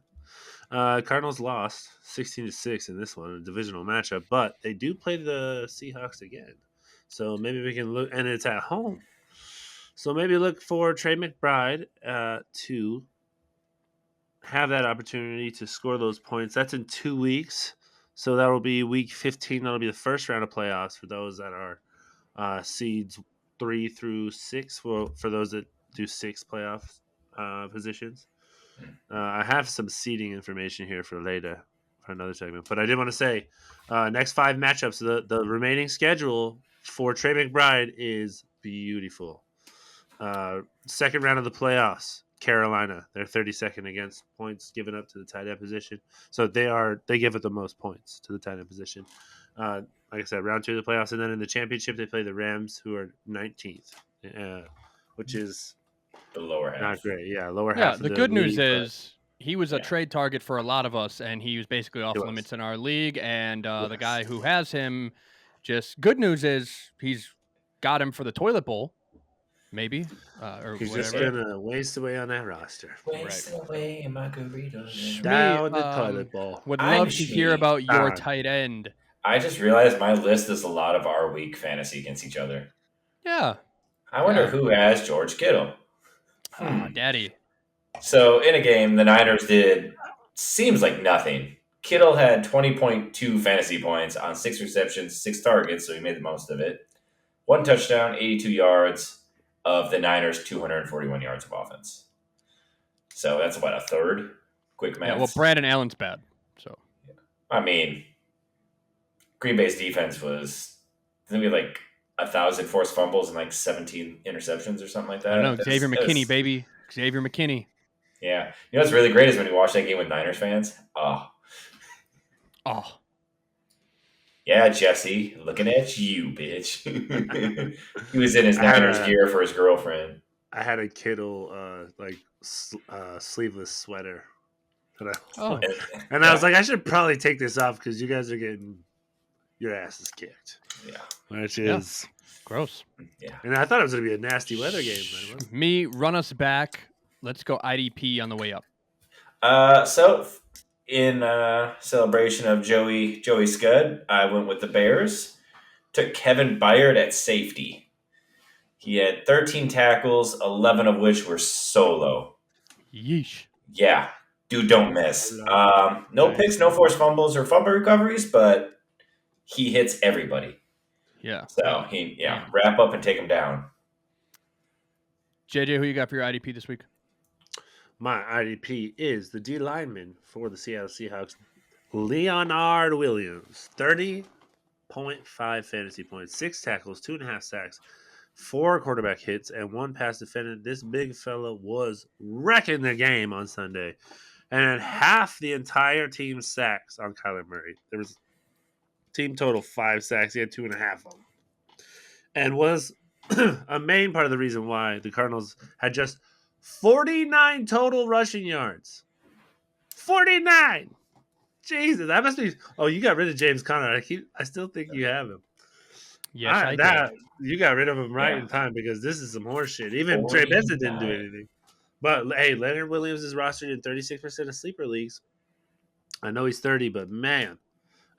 Cardinals lost 16-6 in this one, a divisional matchup, but they do play the Seahawks again. So maybe we can look, and it's at home. So maybe look for Trey McBride to have that opportunity to score those points. That's in 2 weeks. So that'll be week 15. That'll be the first round of playoffs for those that are seeds 3 through 6. For those that do 6 playoff positions. I have some seeding information here for later for another segment, but I did want to say next 5 matchups. The remaining schedule for Trey McBride is beautiful. Second round of the playoffs, Carolina. They're 32nd against points given up to the tight end position, so they give it the most points to the tight end position. Like I said, round 2 of the playoffs, and then in the championship they play the Rams, who are 19th, which is The lower half. not great. Yeah, lower Yeah, half. the of good news league, is he was a trade target for a lot of us, and he was basically off was. limits in our league. And the Yes. guy who has him, just good news is he's got him for the toilet bowl, maybe, or He's whatever. just gonna waste away on that roster. Wasting away in my burrito. Down the toilet bowl. Would I'm love to hear Shmi. about your Darn. tight end. I just realized my list is a lot of our week fantasy against each other. Yeah. I wonder Yeah. who has George Kittle. Daddy. So in a game, the Niners did seems like nothing. Kittle had 20.2 fantasy points on 6 receptions, 6 targets, so he made the most of it. 1 touchdown, 82 yards of the Niners' 241 yards of offense. So that's what, a third? Quick math. Yeah, well, Brandon Allen's bad. So I mean, Green Bay's defense was maybe like 1,000 forced fumbles and like 17 interceptions or something like that. I don't know. Xavier McKinney, baby. Xavier McKinney. Yeah. You know what's really great is when you watch that game with Niners fans. Oh. Yeah, Jesse, looking at you, bitch. He was in his Niners gear for his girlfriend. I had a Kittle sleeveless sweater. And I was like, I should probably take this off because you guys are getting your asses kicked. Yeah. Which is gross. Yeah. And I thought it was going to be a nasty weather game. Me, run us back. Let's go IDP on the way up. So in celebration of Joey Scud, I went with the Bears. Took Kevin Byard at safety. He had 13 tackles, 11 of which were solo. Yeesh. Yeah. Dude, don't miss. No picks, no forced fumbles or fumble recoveries, but he hits everybody. Yeah. So wrap up and take him down. JJ, who you got for your IDP this week? My IDP is the D lineman for the Seattle Seahawks, Leonard Williams. 30.5 fantasy points, 6 tackles, 2.5 sacks, 4 quarterback hits, and 1 pass defended. This big fella was wrecking the game on Sunday. And had half the entire team's sacks on Kyler Murray. There was team total 5 sacks. He had 2.5 of them. And was a main part of the reason why the Cardinals had just 49 total rushing yards. 49! Jesus, that must be... Oh, you got rid of James Conner. I still think you have him. Yes, I did. You got rid of him right in time because this is some horse shit. Even Trey Benson didn't do anything. But, hey, Leonard Williams is rostered in 36% of sleeper leagues. I know he's 30, but man.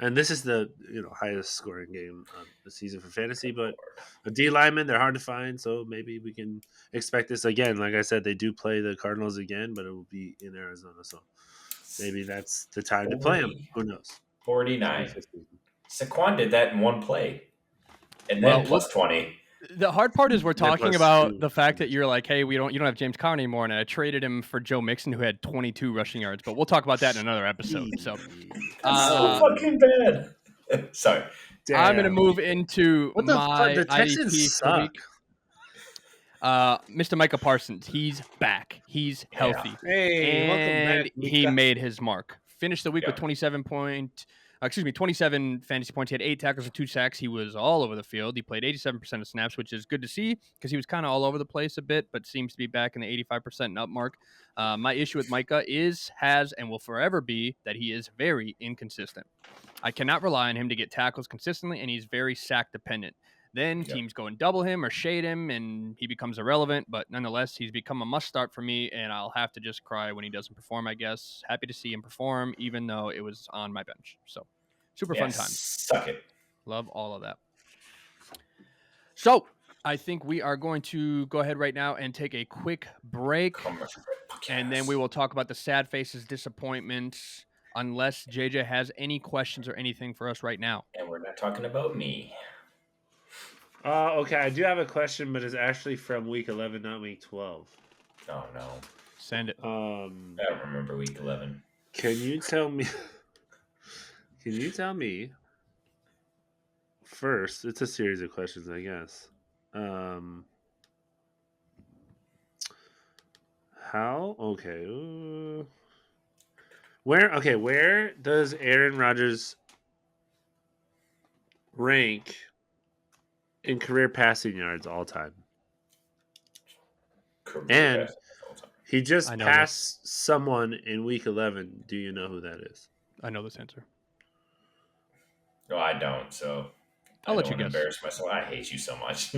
And this is the highest scoring game of the season for fantasy. But a D lineman, they're hard to find, so maybe we can expect this again. Like I said, they do play the Cardinals again, but it will be in Arizona. So maybe that's the time to play them. Who knows? 49. Saquon did that in one play. And Well, then plus 20. the hard part is we're Then talking plus about 2. the fact that you're like, hey, you don't have James Conner anymore, and I traded him for Joe Mixon, who had 22 rushing yards. But we'll talk about that in another episode. So That's so fucking bad. Sorry. I'm going to Damn. move into What the fuck? my The Texans IDP for the suck. week. Mr. Micah Parsons, he's back. He's healthy. Hey, welcome And back, he Mika. made his mark. Finished the week with Yeah. 27 fantasy points. He had 8 tackles and 2 sacks. He was all over the field. He played 87% of snaps, which is good to see because he was kind of all over the place a bit, but seems to be back in the 85% and up mark. My issue with Micah has, and will forever be that he is very inconsistent. I cannot rely on him to get tackles consistently, and he's very sack dependent. Then Yep. teams go and double him or shade him, and he becomes irrelevant. But nonetheless, he's become a must start for me, and I'll have to just cry when he doesn't perform, I guess. Happy to see him perform, even though it was on my bench. So, super fun times. Suck it. Love all of that. So, I think we are going to go ahead right now and take a quick break, and then we will talk about the sad faces, disappointments, unless JJ has any questions or anything for us right now. And we're not talking about me. Okay, I do have a question, but it's actually from week 11, not week 12. Oh, no. Send it. I don't remember week 11. Can you tell me? Can you tell me? First, it's a series of questions, I guess. How? Okay. Where does Aaron Rodgers rank in career passing yards all time? And he just passed someone in week 11. Do you know who that is? I know this answer. No, I don't. So I'll let you guess. guess. Embarrass myself. I hate you so much.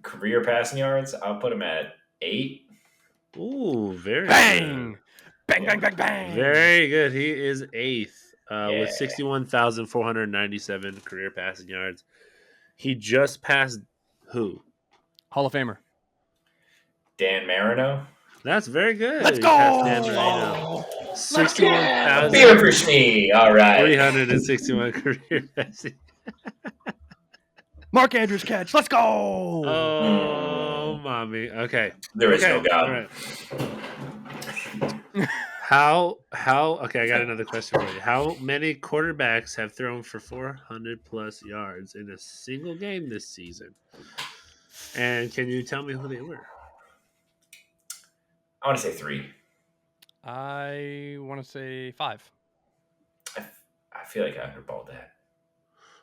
Career passing yards, I'll put him at 8. Ooh, very Bang! good. Bang, bang, bang, bang! Very good. He is 8th with Yeah. 61,497 career passing yards. He just passed who? Hall of Famer. Dan Marino. That's very good. Let's He go! passed Dan Marino. 61,361 Beer for me. All right. career passing. Mark Andrews catch. Let's go! Oh, mommy. Okay. There is no All God. right. How okay, I got another question for you. How many quarterbacks have thrown for 400 plus yards in a single game this season? And can you tell me who they were? I want to say 3. I want to say 5. I feel like I underballed that.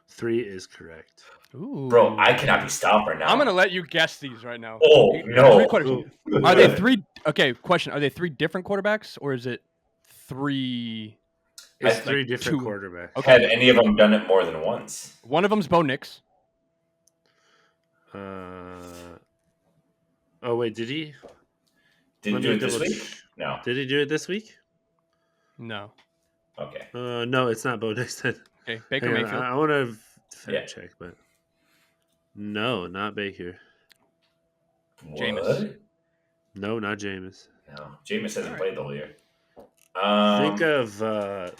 3 is correct. Ooh. Bro, I cannot be stopped right now. I'm going to let you guess these right now. Oh, no. Are they 3? Okay, question. Are they 3 different quarterbacks, or is it 3? It's like 3 different 2. quarterbacks. Okay. Have any of them done it more than once? One of them's Bo Nix. Oh wait, did he? Did he do it this week? No. Did he do it this week? No. Okay. No, it's not Bo Nix. Okay, Baker Mayfield. I want to Yeah. check, but no, not Baker. Jameis. What? No, not Jameis. No. Jameis hasn't played the whole year.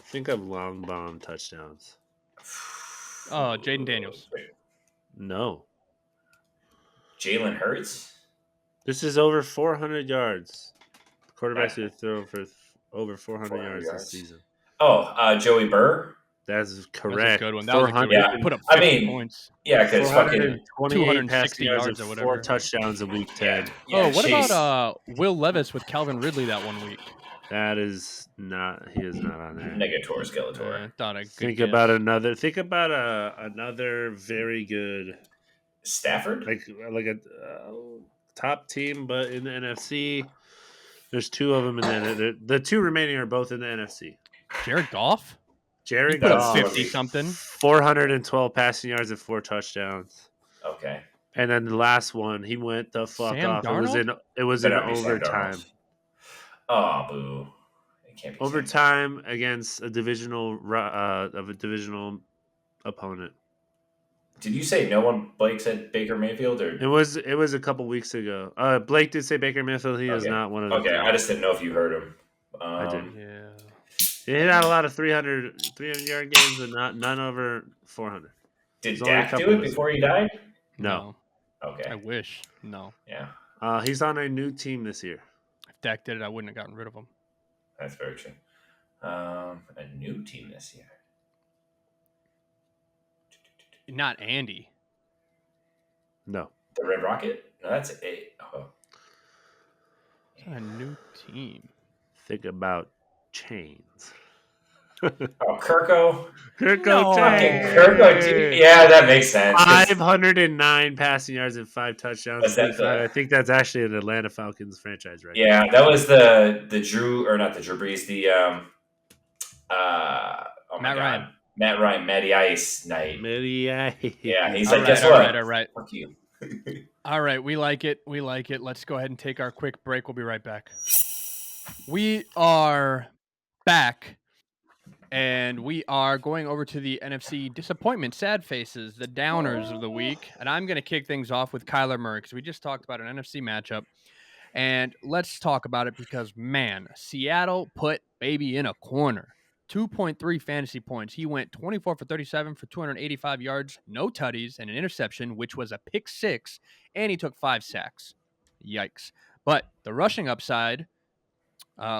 Think of long bomb touchdowns. Oh, Jaden Daniels. No, Jalen Hurts? this is over 400 yards. Quarterbacks who have thrown for over 400 400 yards yards. this season. Oh, Joey Burr? That's correct. That's a good one. That was a good 400 one. Yeah. He put up I 50 mean, points. Yeah, because fucking 228 passing 260 yards yards and or 4 whatever. touchdowns in week 10. Yeah, What Chase. about Will Levis with Calvin Ridley that 1 week? That is not. He is not on there. Negator Skeletor. Thought a good Think guess. about another. Think about another very good, Stafford? like a top team, but in the NFC. There's 2 of them, and the 2 remaining are both in the NFC. Jared Goff? Jared He put up Goff, 50 something. 412 passing yards and 4 touchdowns. Okay. And then the last one, he went the fuck Sam off. Darnold? It was in Better be Sam overtime. Darnold. Oh, boo. It can't be Sam Overtime against a divisional opponent. Did you say no one Blake said Baker Mayfield or It was a couple weeks ago. Blake did say Baker Mayfield. He is not one of the Okay, 3. I just didn't know if you heard him. I did. Yeah. He had a lot of 300 yard games, but none over 400. Did He's only a Dak do couple it missing. before he died? No. Okay. I wish. No. Yeah, He's on a new team this year. If Dak did it, I wouldn't have gotten rid of him. that's very true. A new team this year. Not Andy. No. The Red Rocket? No, that's a. Oh. It's not a new team. Think about chains. Oh, Kirko. Kirko No. Fucking Chains. Kirko. Yeah, that makes sense. 509 passing yards and 5 touchdowns. Was that Week 5. I think that's actually an Atlanta Falcons franchise record. Yeah, that was the Drew, or not the Drew Brees, the oh my Matt god, Ryan. Matt Ryan, Matty Ice night. Yeah, he's All like, right, guess all what? right. Fuck you. All right, we like it. We like it. Let's go ahead and take our quick break. We'll be right back. We are back, and we are going over to the NFC disappointment, sad faces, the downers of the week. And I'm going to kick things off with Kyler Murray because we just talked about an NFC matchup. And let's talk about it because, man, Seattle put baby in a corner. 2.3 fantasy points. He went 24 for 37 for 285 yards, no tutties, and an interception, which was a pick 6, and he took 5 sacks. Yikes. But the rushing upside,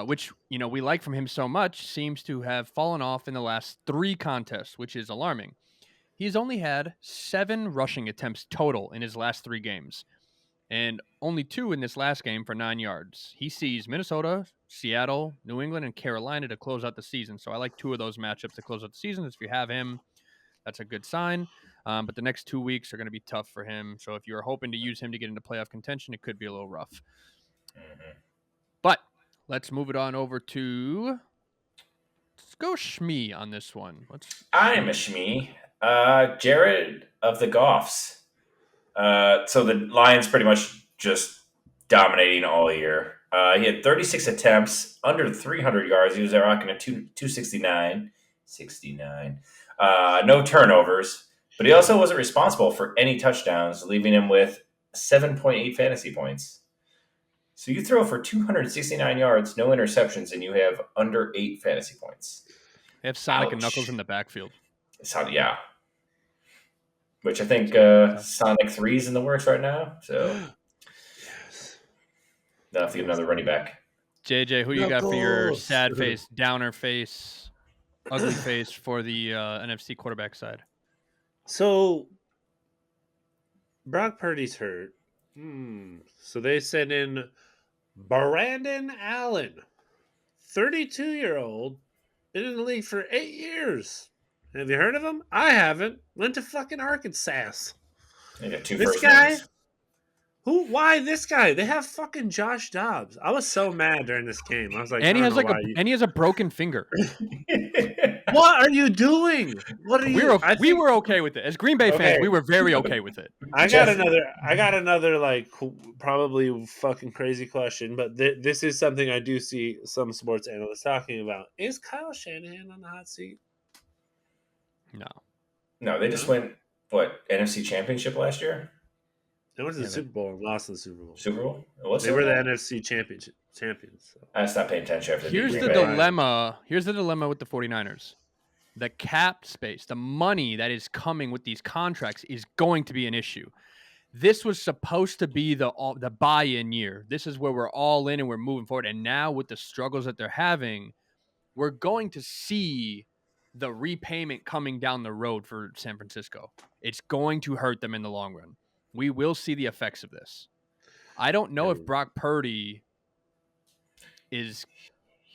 which, we like from him so much, seems to have fallen off in the last 3 contests, which is alarming. He's only had 7 rushing attempts total in his last 3 games, and only 2 in this last game for 9 yards. He sees Minnesota, Seattle, New England, and Carolina to close out the season. So I like 2 of those matchups to close out the season. If you have him, that's a good sign. But the next 2 weeks are going to be tough for him. So if you're hoping to use him to get into playoff contention, it could be a little rough. Mm-hmm. But let's move it on over to... Let's go Shmee on this one. I'm a Shmee. Jared of the Goffs. So the Lions pretty much just dominating all year. He had 36 attempts, under 300 yards. He was rocking a 269. 69. No turnovers, but he also wasn't responsible for any touchdowns, leaving him with 7.8 fantasy points. So you throw for 269 yards, no interceptions, and you have under 8 fantasy points. They have Sonic and Knuckles in the backfield. Yeah. Which I think Sonic 3 is in the works right now. So Yes. they'll have to get another running back. JJ, who you got for your Knuckles. sad face, downer face, ugly face for the NFC quarterback side? So Brock Purdy's hurt. So they sent in Brandon Allen, 32-year-old, been in the league for 8 years. Have you heard of him? I haven't. Went to fucking Arkansas. They got 2 This first guy? names. Why this guy? They have fucking Josh Dobbs. I was so mad during this game. I was like, And he I has don't know why and he has a broken finger. What are you doing? What are you? We were okay with it as Green Bay fans. Okay. We were very okay with it. I got another like probably fucking crazy question, but this is something I do see some sports analysts talking about. Is Kyle Shanahan on the hot seat? No, they just went, NFC Championship last year? They went to the Super Bowl and lost in the Super Bowl. Super Bowl? They were the NFC champions. So. I stopped paying attention after Here's Green the Bay. dilemma. Here's the dilemma with the 49ers. The cap space, the money that is coming with these contracts is going to be an issue. This was supposed to be the buy-in year. This is where we're all in and we're moving forward. And now with the struggles that they're having, we're going to see the repayment coming down the road for San Francisco. It's going to hurt them in the long run. We will see the effects of this. I don't know if Brock Purdy is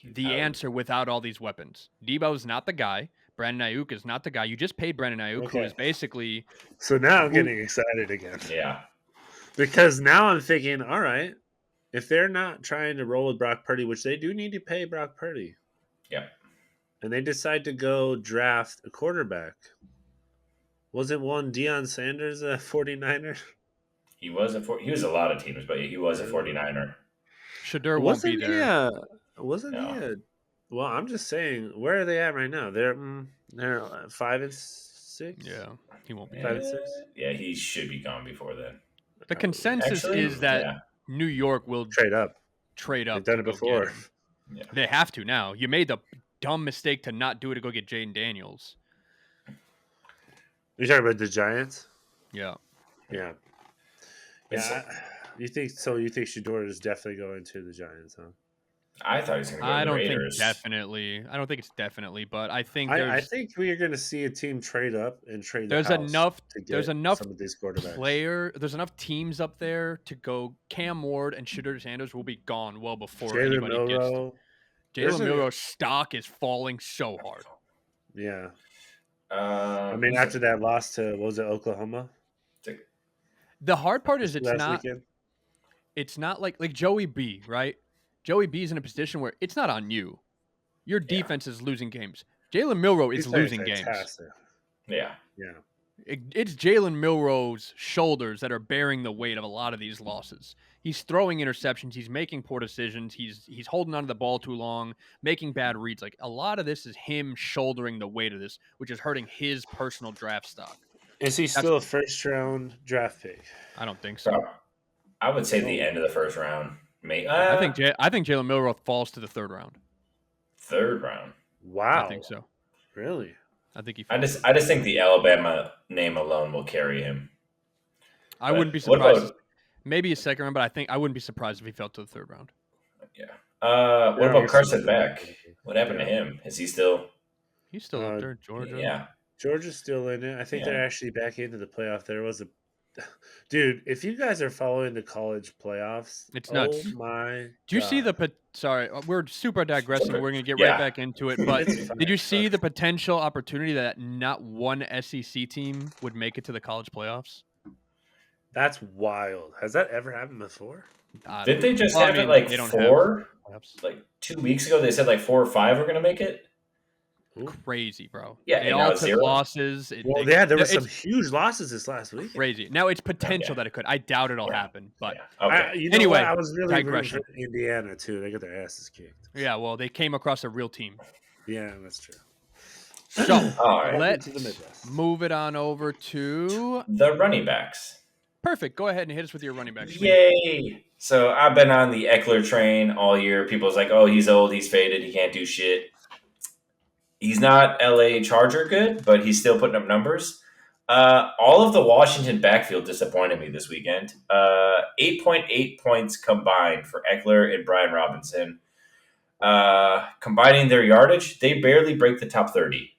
the answer without all these weapons. Debo's not the guy. Brandon Ayuk is not the guy. You just paid Brandon Ayuk, who is basically... So now I'm getting excited again. Yeah. Because now I'm thinking, all right, if they're not trying to roll with Brock Purdy, which they do need to pay Brock Purdy. Yeah. And they decide to go draft a quarterback. Wasn't one Deion Sanders a 49er? He was a lot of teams, but he was a 49er. Shedeur won't be there. Wasn't he? Well, I'm just saying, where are they at right now? They're 5 and 6. Yeah, he won't be 5 and 6. Yeah, he should be gone before then. The consensus is that New York will trade up. They've done it before. Yeah. They have to now. You made the dumb mistake to not do it to go get Jaden Daniels. You talking about the Giants? Yeah. Yeah. It's, Yeah. You think so? You think Shador is definitely going to the Giants, huh? I thought he was going to go to I the don't think Raiders. definitely. I don't think it's definitely, but I think I think we are going to see a team trade up and trade the there's house enough to there's get enough some of these quarterbacks. there's enough teams up there to go. Cam Ward and Shedeur Sanders will be gone well before Jalen anybody gets. Milrow. There's Jalen Milrow's stock is falling so hard. yeah. I mean, Who's after that loss to what was it, Oklahoma The hard part is last weekend? it's not like Joey B, right? Joey B is in a position where it's not on you. Your yeah, defense is losing games. Jalen Milrow is He's playing losing games. fantastic. yeah. Yeah. It's Jalen Milrow's shoulders that are bearing the weight of a lot of these losses. He's throwing interceptions. He's making poor decisions. He's holding onto the ball too long, making bad reads. Like a lot of this is him shouldering the weight of this, which is hurting his personal draft stock. Is he That's still a first round draft pick? I don't think so. I would say the Oh. end of the first round. I think Jalen Milrow falls to the third round. Third round. Wow. I think so. Really? I think he. I Falls just think the Alabama name alone will carry him. I wouldn't be What surprised. about- Maybe a second round, but I wouldn't be surprised if he fell to the third round. Yeah. What about Carson Beck? What happened to him? Is he still? He's still up there, Georgia. Yeah. Georgia's still in it. I think Yeah. they're actually back into the playoff. There was a dude. If you guys are following the college playoffs, It's nuts. Oh my! Do you see God. the? Sorry, we're super digressing. We're gonna get Yeah. right back into it. But It's fine. did you see the potential opportunity that not one SEC team would make it to the college playoffs? That's wild. Has that ever happened before? Did they just Well, I have mean, it like they don't four? playoffs. Like 2 weeks ago, they said like 4 or 5 were going to make it. Crazy, bro. Yeah, they and now all it's took 0. losses. Well, yeah, there were some huge losses this last week. Crazy. Now it's potential Okay. that it could. I doubt it'll Yeah. happen, but Yeah. Okay. You know Anyway, what? I was really rooting digression. for Indiana too. They got their asses kicked. yeah. Well, they came across a real team. Yeah, that's true. So All right. let's to the Midwest. move it on over to The running backs. perfect. Go ahead and hit us with your running backs. Yay! So I've been on the Eckler train all year. People's like, "Oh, he's old, he's faded, he can't do shit." He's not LA Charger good, but he's still putting up numbers. All of the Washington backfield disappointed me this weekend. 8.8 points combined for Eckler and Brian Robinson. Combining their yardage, they barely break the top 30.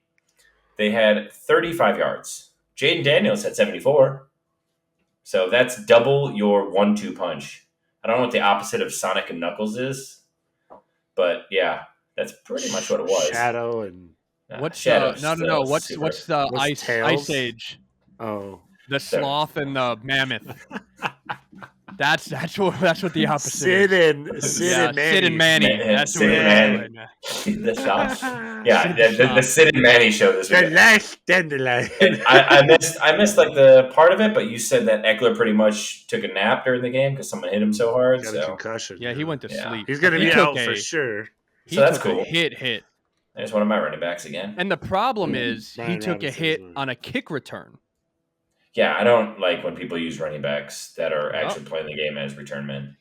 They had 35 yards. Jaden Daniels had 74. So that's double your 1-2 punch. I don't know what the opposite of Sonic and Knuckles is, but yeah, that's pretty much what it was. Shadow and What's Shadow's no? still What's super- the What's ice Tails? age? oh, The sloth and the mammoth. That's what the opposite Sid is. and Sid Sid and Manny. That's Sid what and it is Manny. right now. the shop. and Yeah, the Sid and Manny show this the weekend. last dandelion. And I missed like the part of it, but you said that Eckler pretty much took a nap during the game because someone hit him so hard. Got a So concussion. Yeah, he went to Yeah. sleep. He's gonna He be took out for sure. He So that's took a cool. hit. there's one of my running backs again. And the problem is he Brian took a Robinson's hit one. on a kick return. Yeah, I don't like when people use running backs that are Yep. actually playing the game as return men.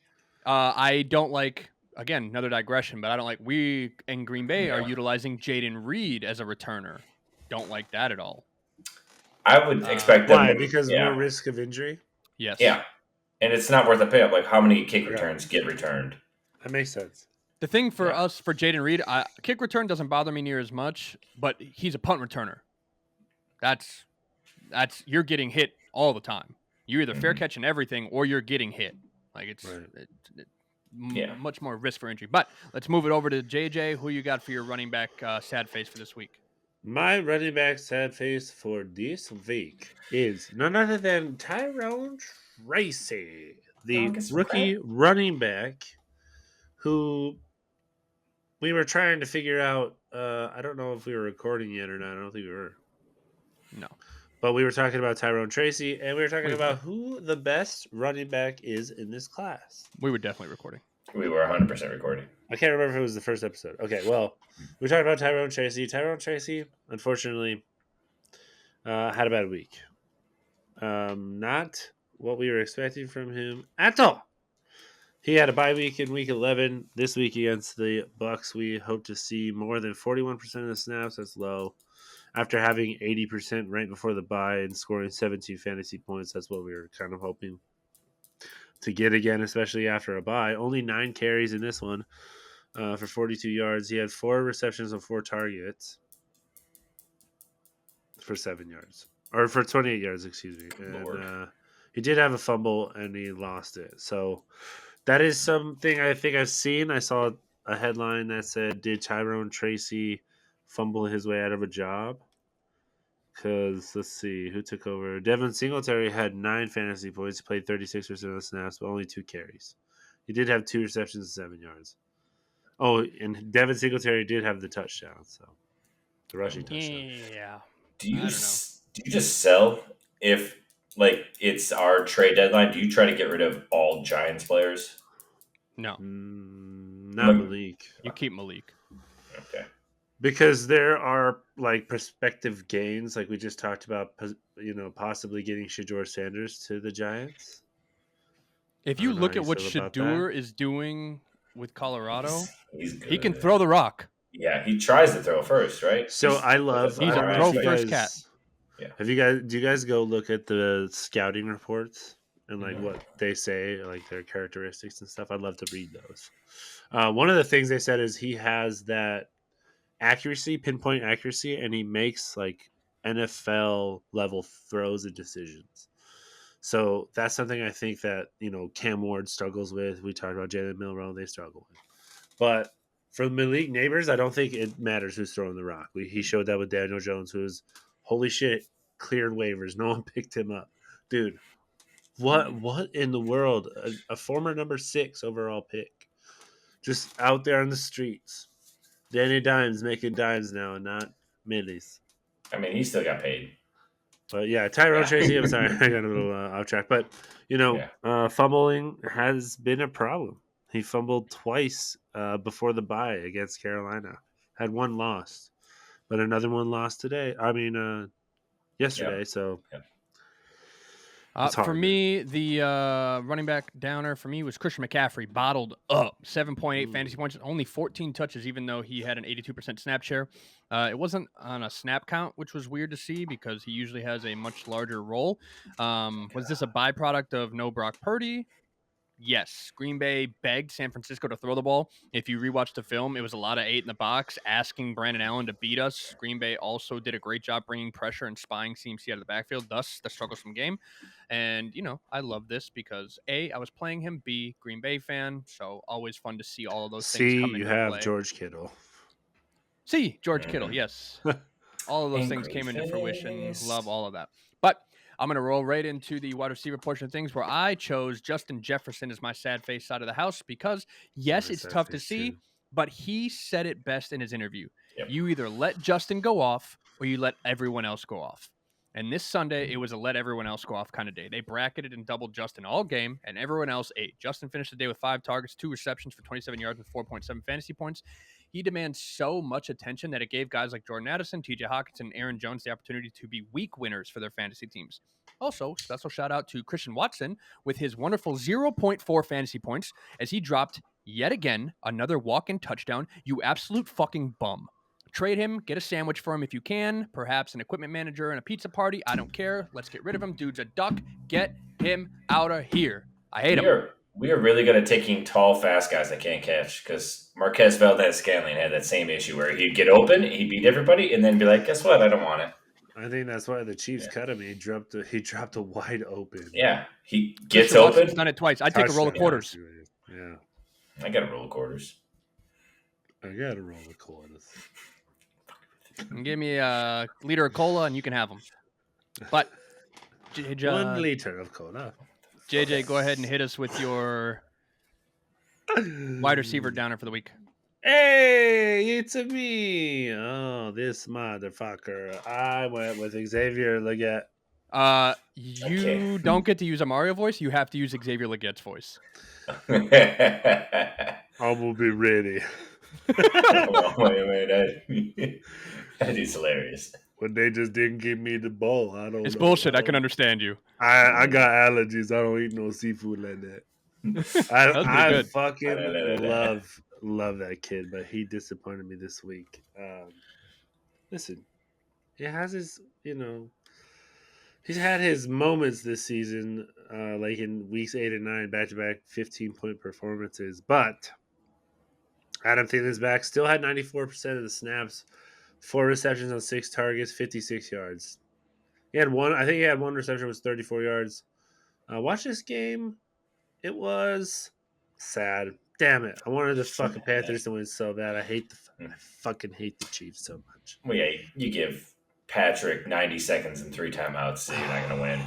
I don't like, again, another digression, but I don't like we in Green Bay are Yeah. utilizing Jaden Reed as a returner. Don't like that at all. I would expect them Why? to, Because yeah. more risk of injury. Yes. Yeah. And it's not worth a pay up. Like, how many kick returns get returned? That makes sense. The thing for Yeah. us, for Jaden Reed, kick return doesn't bother me near as much, but he's a punt returner. That's you're getting hit all the time. You're either fair Mhm. catching everything or you're getting hit. Like it's Right. Yeah. much more risk for injury. But let's move it over to JJ. Who you got for your running back sad face for this week? My running back sad face for this week is none other than Tyrone Tracy, the get some rookie running back who we were trying to figure out. I don't know if we were recording yet or not. I don't think we were. No. But we were talking about Tyrone Tracy, and we were talking We about who the best running back is in this class. We were definitely recording. We were 100% recording. I can't remember if it was the first episode. Okay, well, we talked about Tyrone Tracy. Tyrone Tracy, unfortunately, had a bad week. Not what we were expecting from him at all. He had a bye week in week 11. This week against the Bucks, we hope to see more than 41% of the snaps. That's low. after having 80% right before the bye and scoring 17 fantasy points. That's what we were kind of hoping to get again, especially after a bye. Only 9 carries in this one for 42 yards. He had 4 receptions and 4 targets for 7 yards. Or for 28 yards, excuse me. And Lord. he did have a fumble and he lost it. So that is something I think I've seen. I saw a headline that said, "Did Tyrone Tracy fumble his way out of a job?" Because let's see who took over. Devin Singletary had 9 fantasy points. He played 36% of the snaps, but only 2 carries. He did have 2 receptions and 7 yards. Oh, and Devin Singletary did have the touchdown, so the rushing touchdown. Yeah. Do you I don't know. do you just sell if like it's our trade deadline? Do you try to get rid of all Giants players? No. Not Mc- Malik. You keep Malik. Okay. Because there are like prospective gains, like we just talked about, possibly getting Shador Sanders to the Giants. If I you don't know how look you at what feel about that. Shadur is doing with Colorado, He's he can good. throw the rock. Yeah, he tries to throw first, right? So I That's love. all I He's a don't know right, if throw you but first cat. guys yeah. do you guys go look at the scouting reports and like Mhm. what they say, like their characteristics and stuff? I'd love to read those. One of the things they said is he has that accuracy, pinpoint accuracy, and he makes like NFL level throws and decisions. So that's something I think that Cam Ward struggles with. We talked about Jalen Milroe; they struggle with. But for Malik Neighbors, I don't think it matters who's throwing the rock. He showed that with Daniel Jones, who's holy shit cleared waivers. No one picked him up, dude. What in the world? A former number 6 overall pick, just out there on the streets. Danny Dimes making dimes now, and not millies. I mean, he still got paid. But yeah, Tyrone Yeah. Tracy. I'm sorry, I got a little off track. But Yeah. fumbling has been a problem. He fumbled twice before the bye against Carolina. Had one lost, but another one lost today. I mean, yesterday. Yep. So Yep. it's For hard, man. me, the running back downer for me was Christian McCaffrey, bottled up. 7.8 fantasy points, only 14 touches, even though he had an 82% snap share. It wasn't on a snap count, which was weird to see because he usually has a much larger role. Was this a byproduct of no Brock Purdy? Yes, Green Bay begged San Francisco to throw the ball. If you rewatch the film, it was a lot of 8 in the box, asking Brandon Allen to beat us. Green Bay also did a great job bringing pressure and spying CMC out of the backfield, thus the strugglesome game. And, I love this because A, I was playing him, B, Green Bay fan, so always fun to see all of those things See, come you into have play. George Kittle. C, George Kittle, Mhm. yes. All of those things Angry came into fruition. Love fist. all of that. But I'm going to roll right into the wide receiver portion of things where I chose Justin Jefferson as my sad face side of the house because, yes, Nice it's that tough to face see, too. but he said it best in his interview. Yep. You either let Justin go off or you let everyone else go off. And this Sunday, it was a let everyone else go off kind of day. They bracketed and doubled Justin all game, and everyone else ate. Justin finished the day with 5 targets, 2 receptions for 27 yards and 4.7 fantasy points. He demands so much attention that it gave guys like Jordan Addison, TJ Hawkinson, and Aaron Jones the opportunity to be week winners for their fantasy teams. Also, special shout out to Christian Watson with his wonderful 0.4 fantasy points as he dropped yet again another walk-in touchdown. You absolute fucking bum. Trade him, get a sandwich for him if you can, perhaps an equipment manager and a pizza party. I don't care. Let's get rid of him. Dude's a duck. Get him out of here. I hate We him. are we are really good at taking tall, fast guys that can't catch because Marquez Valdez Scantling had that same issue where he'd get open, he'd beat everybody, and then be like, "Guess what? I don't want it." I think that's why the Chiefs Yeah. cut him. He dropped a wide open Yeah. He gets Christian Watson's open. done it twice. I'd take a roll of touchdown. quarters. Yeah, I got to roll quarters. I gotta roll the quarters. And give me a liter of cola and you can have them. But 1 liter of cola. JJ, go ahead and hit us with your wide receiver downer for the week. Hey, it's a me. Oh, this motherfucker. I went with Xavier Leggett. You don't get to use a Mario voice. You have to use Xavier Leggett's voice. I will be ready. wait. That is hilarious. When they just didn't give me the ball, I don't It's know. bullshit. I can understand you. I got allergies. I don't eat no seafood like that. That was pretty I good. fucking love that kid, but he disappointed me this week. Listen, he has his, he's had his moments this season, like in weeks 8 and 9, back-to-back 15-point performances. But Adam Thielen's back, still had 94% of the snaps, 4 receptions on 6 targets, 56 yards. He had one. I think he had one reception, was 34 yards. Watch this game. It was sad. Damn it! I wanted the fucking Panthers to win so bad. I fucking hate the Chiefs so much. Well, yeah, you give Patrick 90 seconds and 3 timeouts, so you're not going to win.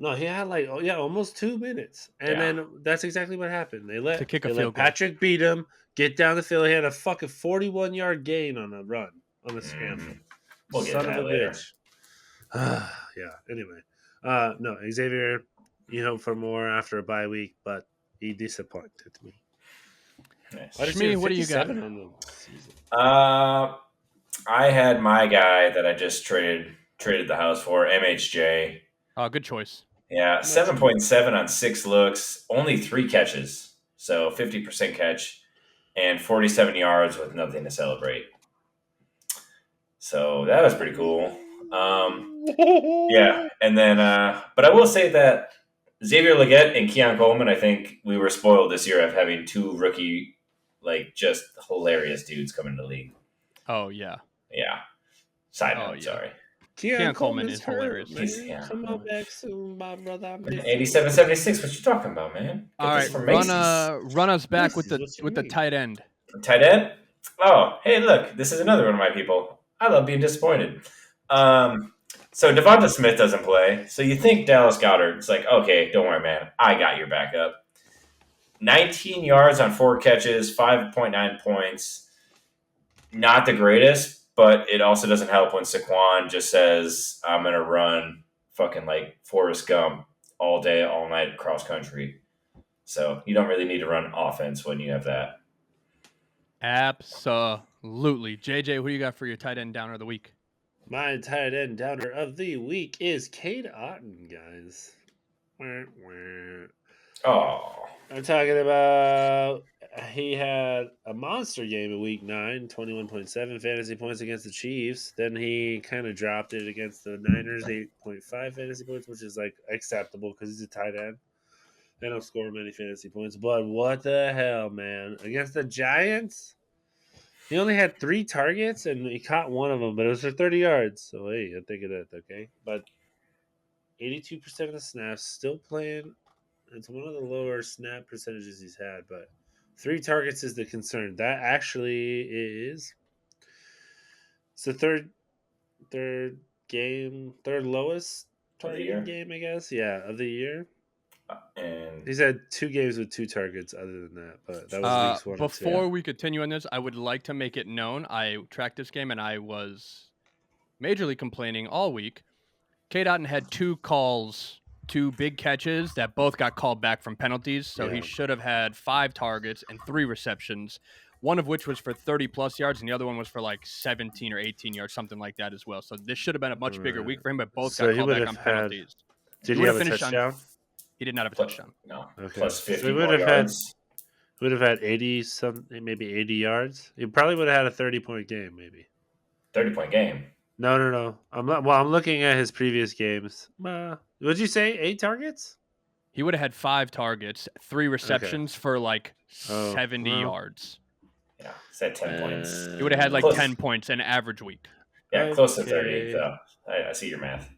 No, he had like almost 2 minutes, and then that's exactly what happened. They let Patrick beat him, get down the field. He had a fucking 41-yard gain on a run on a scramble. We'll Son get of a later. bitch. Yeah. Anyway, no, Xavier. You hope for more after a bye week, but he disappointed me. Nice. Shmi, what do you got? On the season. I had my guy that I just traded the house for, MHJ. Oh, good choice. Yeah, 7.7 on 6 looks, only 3 catches, so 50% catch, and 47 yards with nothing to celebrate. So that was pretty cool. Yeah, and then, but I will say that Xavier Legette and Keon Coleman, I think we were spoiled this year of having 2 rookie, like, just hilarious dudes come into the league. Oh, yeah. Yeah. Side note, sorry. Keon Coleman is hilarious. Come on back soon, my brother. 87-76. What you talking about, man? All right, run us back with the tight end. Tight end? Oh, hey, look, this is another one of my people. I love being disappointed. So Devonta Smith doesn't play. So you think Dallas Goedert's like, okay, don't worry, man. I got your backup. 19 yards on 4 catches, 5.9 points. Not the greatest, but it also doesn't help when Saquon just says, I'm going to run fucking like Forrest Gump all day, all night, cross country. So you don't really need to run offense when you have that. Absolutely. JJ, who do you got for your tight end downer of the week? My tight end downer of the week is Cade Otton, guys. Oh. I'm talking about he had a monster game in week 9, 21.7 fantasy points against the Chiefs. Then he kind of dropped it against the Niners, 8.5 fantasy points, which is like acceptable because he's a tight end. They don't score many fantasy points. But what the hell, man? Against the Giants, he only had 3 targets and he caught one of them, but it was for 30 yards. So, hey, I think of that, okay? But 82% of the snaps, still playing. It's one of the lower snap percentages he's had, but 3 targets is the concern. That actually is. It's the third lowest targeting game, I guess. Yeah, of the year. And he's had 2 games with 2 targets other than that, but that was weeks 1 and 2. Before we continue on this, I would like to make it known I tracked this game and I was majorly complaining all week. Cade Otton had 2 calls, 2 big catches that both got called back from penalties, so he should have had 5 targets and 3 receptions, one of which was for 30-plus yards, and the other one was for like 17 or 18 yards, something like that as well. So this should have been a much bigger week for him, but both got called back on penalties. Did he have a touchdown? He did not have a touchdown. No. Okay. Plus 50 so more yards. Would have had 80 something, maybe 80 yards. He probably would have had a 30-point game, maybe. 30-point game. No. I'm looking at his previous games. Would you say 8 targets? He would have had 5 targets, 3 receptions for like 70 yards. Yeah, said 10 points. He would have had like 10 points an average week. Yeah, close to 30. So I see your math.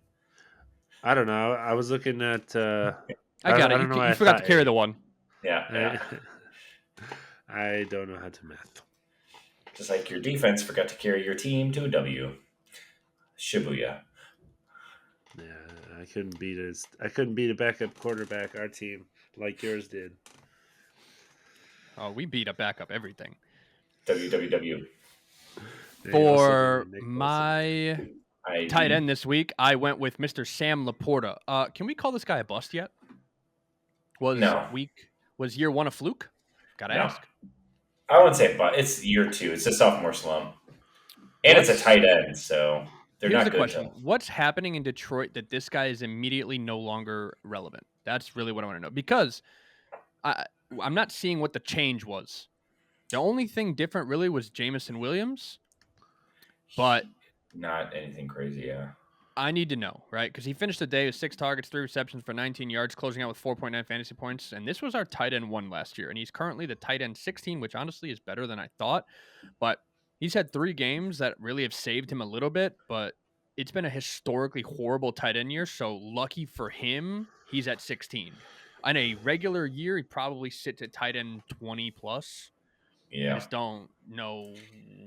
I don't know. I was looking at. I got it. You forgot to carry the one. Yeah. I don't know how to math. Just like your defense forgot to carry your team to a W. Shibuya. Yeah, I couldn't beat a backup quarterback, our team, like yours did. Oh, we beat a backup everything. WWW. For my tight end this week, I went with Mr. Sam Laporta. Can we call this guy a bust yet? Was year 1 a fluke? Gotta ask. I wouldn't say but. It's year 2. It's a sophomore slump. And it's a tight end, so they're not good. Here's the question. What's happening in Detroit that this guy is immediately no longer relevant? That's really what I want to know. Because I'm not seeing what the change was. The only thing different really was Jamison Williams. But Not anything crazy, yeah. I need to know, right? Because he finished the day with 6 targets, 3 receptions for 19 yards, closing out with 4.9 fantasy points. And this was our tight end 1 last year. And he's currently the tight end 16, which honestly is better than I thought. But he's had 3 games that really have saved him a little bit. But it's been a historically horrible tight end year. So lucky for him, he's at 16. On a regular year, he probably sits at tight end 20 plus. I Yeah. just don't know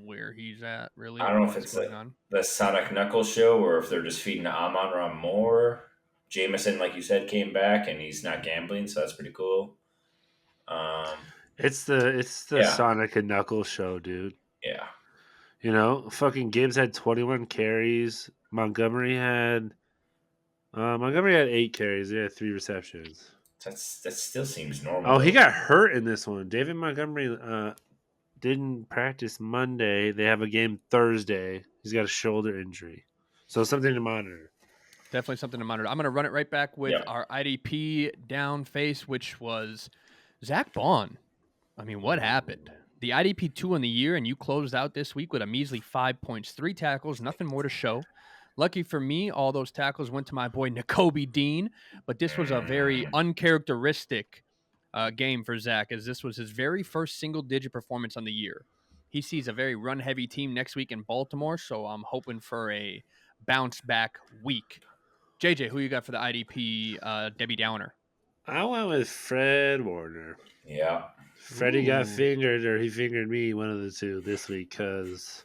where he's at really I or don't know if what's it's going on. the Sonic Knuckles show or if they're just feeding to Amon Ra more. Jameson, like you said, came back and he's not gambling, so that's pretty cool. It's the Yeah, Sonic and Knuckles show, dude. yeah. Fucking Gibbs had 21 carries. Montgomery had 8 carries. He had 3 receptions. That still seems normal Oh, he though. got hurt in this one. David Montgomery didn't practice Monday. They have a game Thursday. He's got a shoulder injury, so something to monitor. Definitely something to monitor. I'm going to run it right back with Yep. our IDP down face, which was Zach Bond. I mean, what happened? The IDP 2 in the year, and you closed out this week with a measly 5 points, 3 tackles, nothing more to show. Lucky for me, all those tackles went to my boy N'Kobe Dean, but this was a very uncharacteristic game for Zach, as this was his very first single-digit performance on the year. He sees a very run-heavy team next week in Baltimore, so I'm hoping for a bounce-back week. JJ, who you got for the IDP Debbie Downer? I went with Fred Warner. Yeah. Freddie got Ooh. fingered, or he fingered me, one of the two, this week because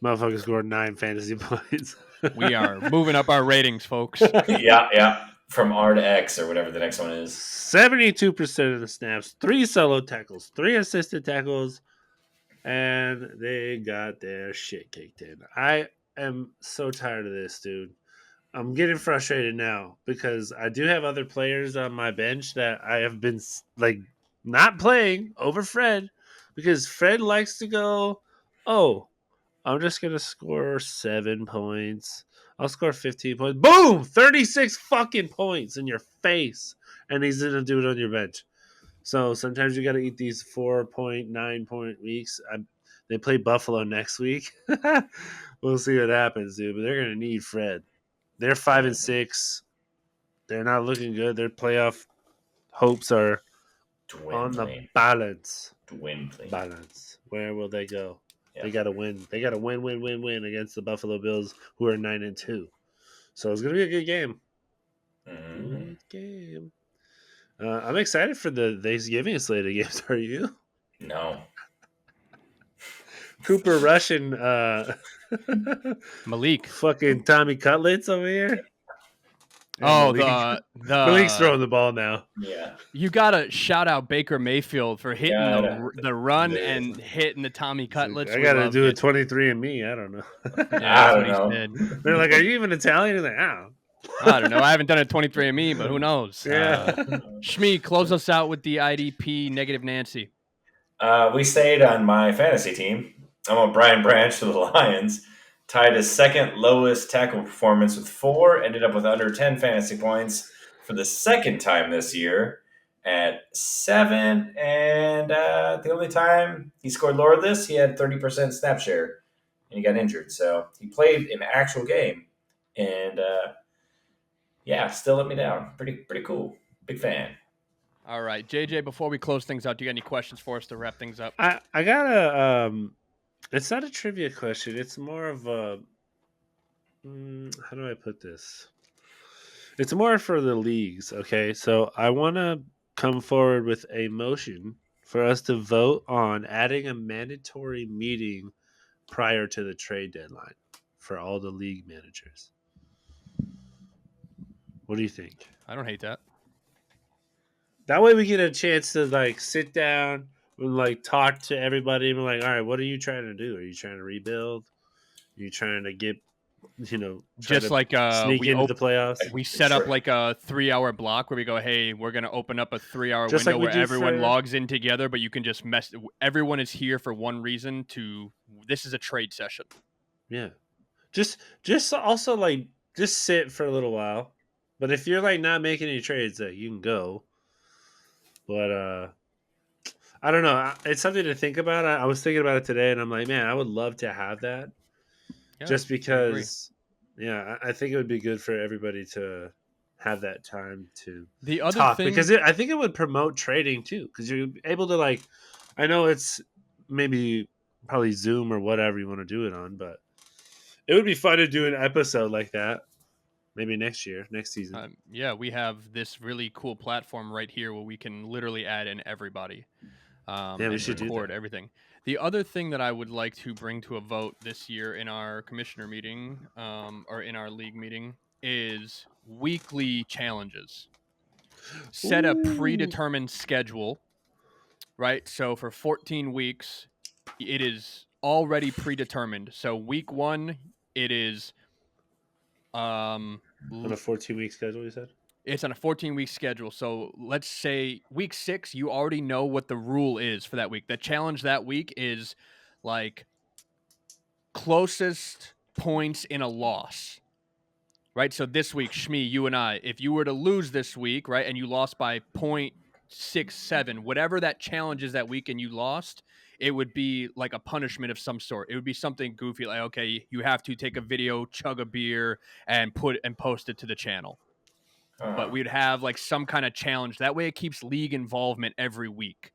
motherfucker scored 9 fantasy points. We are moving up our ratings, folks. Yeah, yeah. From R to X or whatever the next one is. 72% of the snaps, 3 solo tackles, 3 assisted tackles, and they got their shit kicked in. I am so tired of this, dude. I'm getting frustrated now because I do have other players on my bench that I have been like not playing over Fred because Fred likes to go, oh, I'm just gonna score 7 points. I'll score 15 points. Boom! 36 fucking points in your face. And he's gonna do it on your bench. So sometimes you gotta eat these 4.9 point weeks. They play Buffalo next week. We'll see what happens, dude. But they're gonna need Fred. They're 5-6. They're not looking good. Their playoff hopes are on the Dwindling. balance. Dwindling. Balance. Where will they go? Yeah. They got to win. They got to win against the Buffalo Bills, who are 9-2. So it's gonna be a good game. Mm-hmm. Good game. I'm excited for the Thanksgiving slate of games. Are you? No. Cooper Rush and Malik. fucking Tommy Cutlets over here. And Oh, Malik's throwing the ball now. Yeah. You gotta shout out Baker Mayfield for hitting the run the- and hitting the Tommy Cutlets. I We got to loved do a it. 23andMe. I don't know. Yeah, I that's don't what he know. said. They're like, "Are you even Italian?" He's like, "Oh, I don't know. I haven't done a 23andMe, but who knows? yeah." Shmi, close us out with the IDP negative Nancy. We stayed on my fantasy team. I'm on Brian Branch for the Lions. Tied his second lowest tackle performance with 4. Ended up with under 10 fantasy points for the second time this year at 7. And the only time he scored lower than this, he had 30% snap share. And he got injured. So he played an actual game. And yeah, still let me down. Pretty cool. Big fan. All right, JJ. Before we close things out, do you got any questions for us to wrap things up? I got a. It's not a trivia question. It's more of a. How do I put this? It's more for the leagues. Okay, so I want to come forward with a motion for us to vote on adding a mandatory meeting prior to the trade deadline for all the league managers. What do you think? I don't hate that. That way we get a chance to like sit down and like talk to everybody and be like, all right, what are you trying to do? Are you trying to rebuild? Are you trying to get, Just like sneak into the playoffs? we set up like a 3-hour block where we go, hey, we're gonna open up a 3-hour Just window like we where do everyone for- logs in together, but you can just mess. Everyone is here for one reason. This is a trade session. Yeah. Just also like just sit for a little while. But if you're like not making any trades, you can go. But I don't know. It's something to think about. I was thinking about it today, and I'm like, man, I would love to have that. just I agree. because, I think it would be good for everybody to have that time to The other talk thing, because I think it would promote trading too because you're able to like. I know it's maybe probably Zoom or whatever you want to do it on, but it would be fun to do an episode like that. Maybe next year, next season. we have this really cool platform right here where we can literally add in everybody Yeah, we and should do record that. everything. The other thing that I would like to bring to a vote this year in our commissioner meeting or in our league meeting is weekly challenges. Set a Ooh. predetermined schedule, right? So for 14 weeks, it is already predetermined. So week 1, it is On a 14-week schedule, you said? it's on a 14-week schedule. So let's say week 6, you already know what the rule is for that week. The challenge that week is like closest points in a loss, right? So this week, Shmi, you and I, if you were to lose this week, right, and you lost by 0.67, whatever that challenge is that week and you lost, it would be like a punishment of some sort. It would be something goofy like, okay, you have to take a video, chug a beer, and post it to the channel. But we'd have like some kind of challenge. That way it keeps league involvement every week.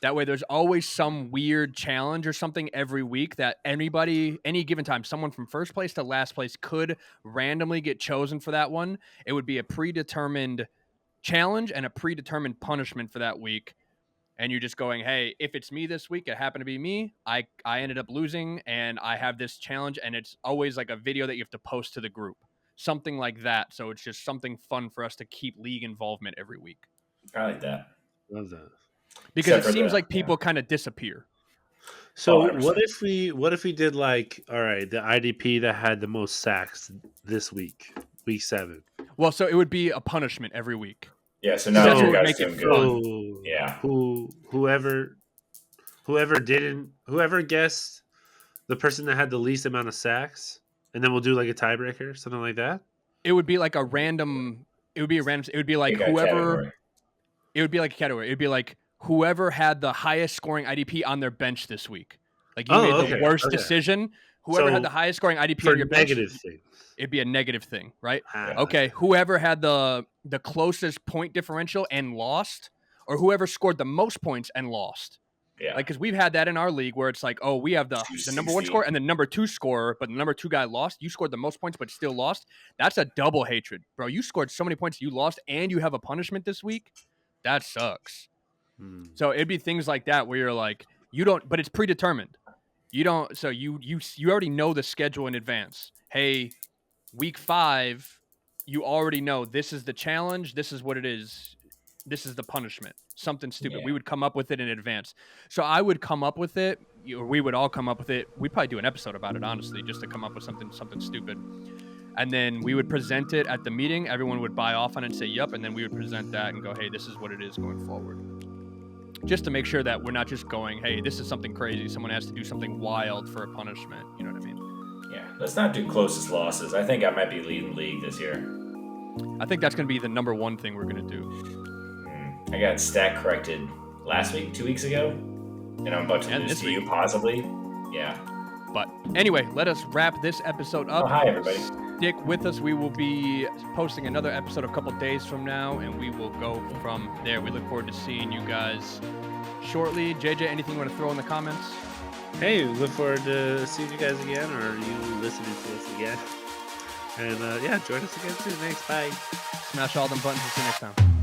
That way there's always some weird challenge or something every week that anybody, any given time, someone from first place to last place could randomly get chosen for that one. It would be a predetermined challenge and a predetermined punishment for that week. And you're just going, hey, if it's me this week, it happened to be me. I ended up losing and I have this challenge, and it's always like a video that you have to post to the group. Something like that. So it's just something fun for us to keep league involvement every week. I like that. Love that. Because Except it for seems the- like people kind of disappear. So 100%. what if we did like, all right, the IDP that had the most sacks this week, week 7. Well, so it would be a punishment every week. Yeah, so That's now what you would guys make it doing fun. good. Yeah. Whoever guessed the person that had the least amount of sacks, and then we'll do like a tiebreaker, something like that. It would be like a random. It would be a random. It would be like Pick a whoever. category. It would be like a category. It would be like whoever had the highest scoring IDP on their bench this week. Like you Oh, made the okay, worst okay. decision. Whoever So, had the highest scoring IDP For on your bench, negative things. it'd be a negative thing, right? Ah, Okay, whoever had the closest point differential and lost, or whoever scored the most points and lost. Yeah. Like, because we've had that in our league where it's like, oh, we have the number 1 260. scorer and the number 2 scorer, but the number 2 guy lost. You scored the most points, but still lost. That's a double hatred, bro. You scored so many points, you lost, and you have a punishment this week. That sucks. So it'd be things like that where you're like, you don't, but it's predetermined. You don't, so you already know the schedule in advance. Hey, week 5, you already know this is the challenge. This is what it is. This is the punishment. Something stupid. Yeah. We would come up with it in advance. So I would come up with it, or we would all come up with it. We'd probably do an episode about it, honestly, just to come up with something stupid. And then we would present it at the meeting. Everyone would buy off on it and say, yup. And then we would present that and go, hey, this is what it is going forward. Just to make sure that we're not just going, hey, this is something crazy. Someone has to do something wild for a punishment. You know what I mean? Yeah. Let's not do closest losses. I think I might be leading league this year. I think that's going to be the number 1 thing we're going to do. I got stat corrected last week, 2 weeks ago, and I'm about to And lose this to you week. possibly. Yeah. But anyway, let us wrap this episode up. Oh, hi, everybody. Stick with us. We will be posting another episode a couple days from now, and we will go from there. We look forward to seeing you guys shortly. JJ, anything you want to throw in the comments? Hey, look forward to seeing you guys again, or you listening to us again. And join us again soon. Thanks. Bye. Smash all them buttons. See you next time.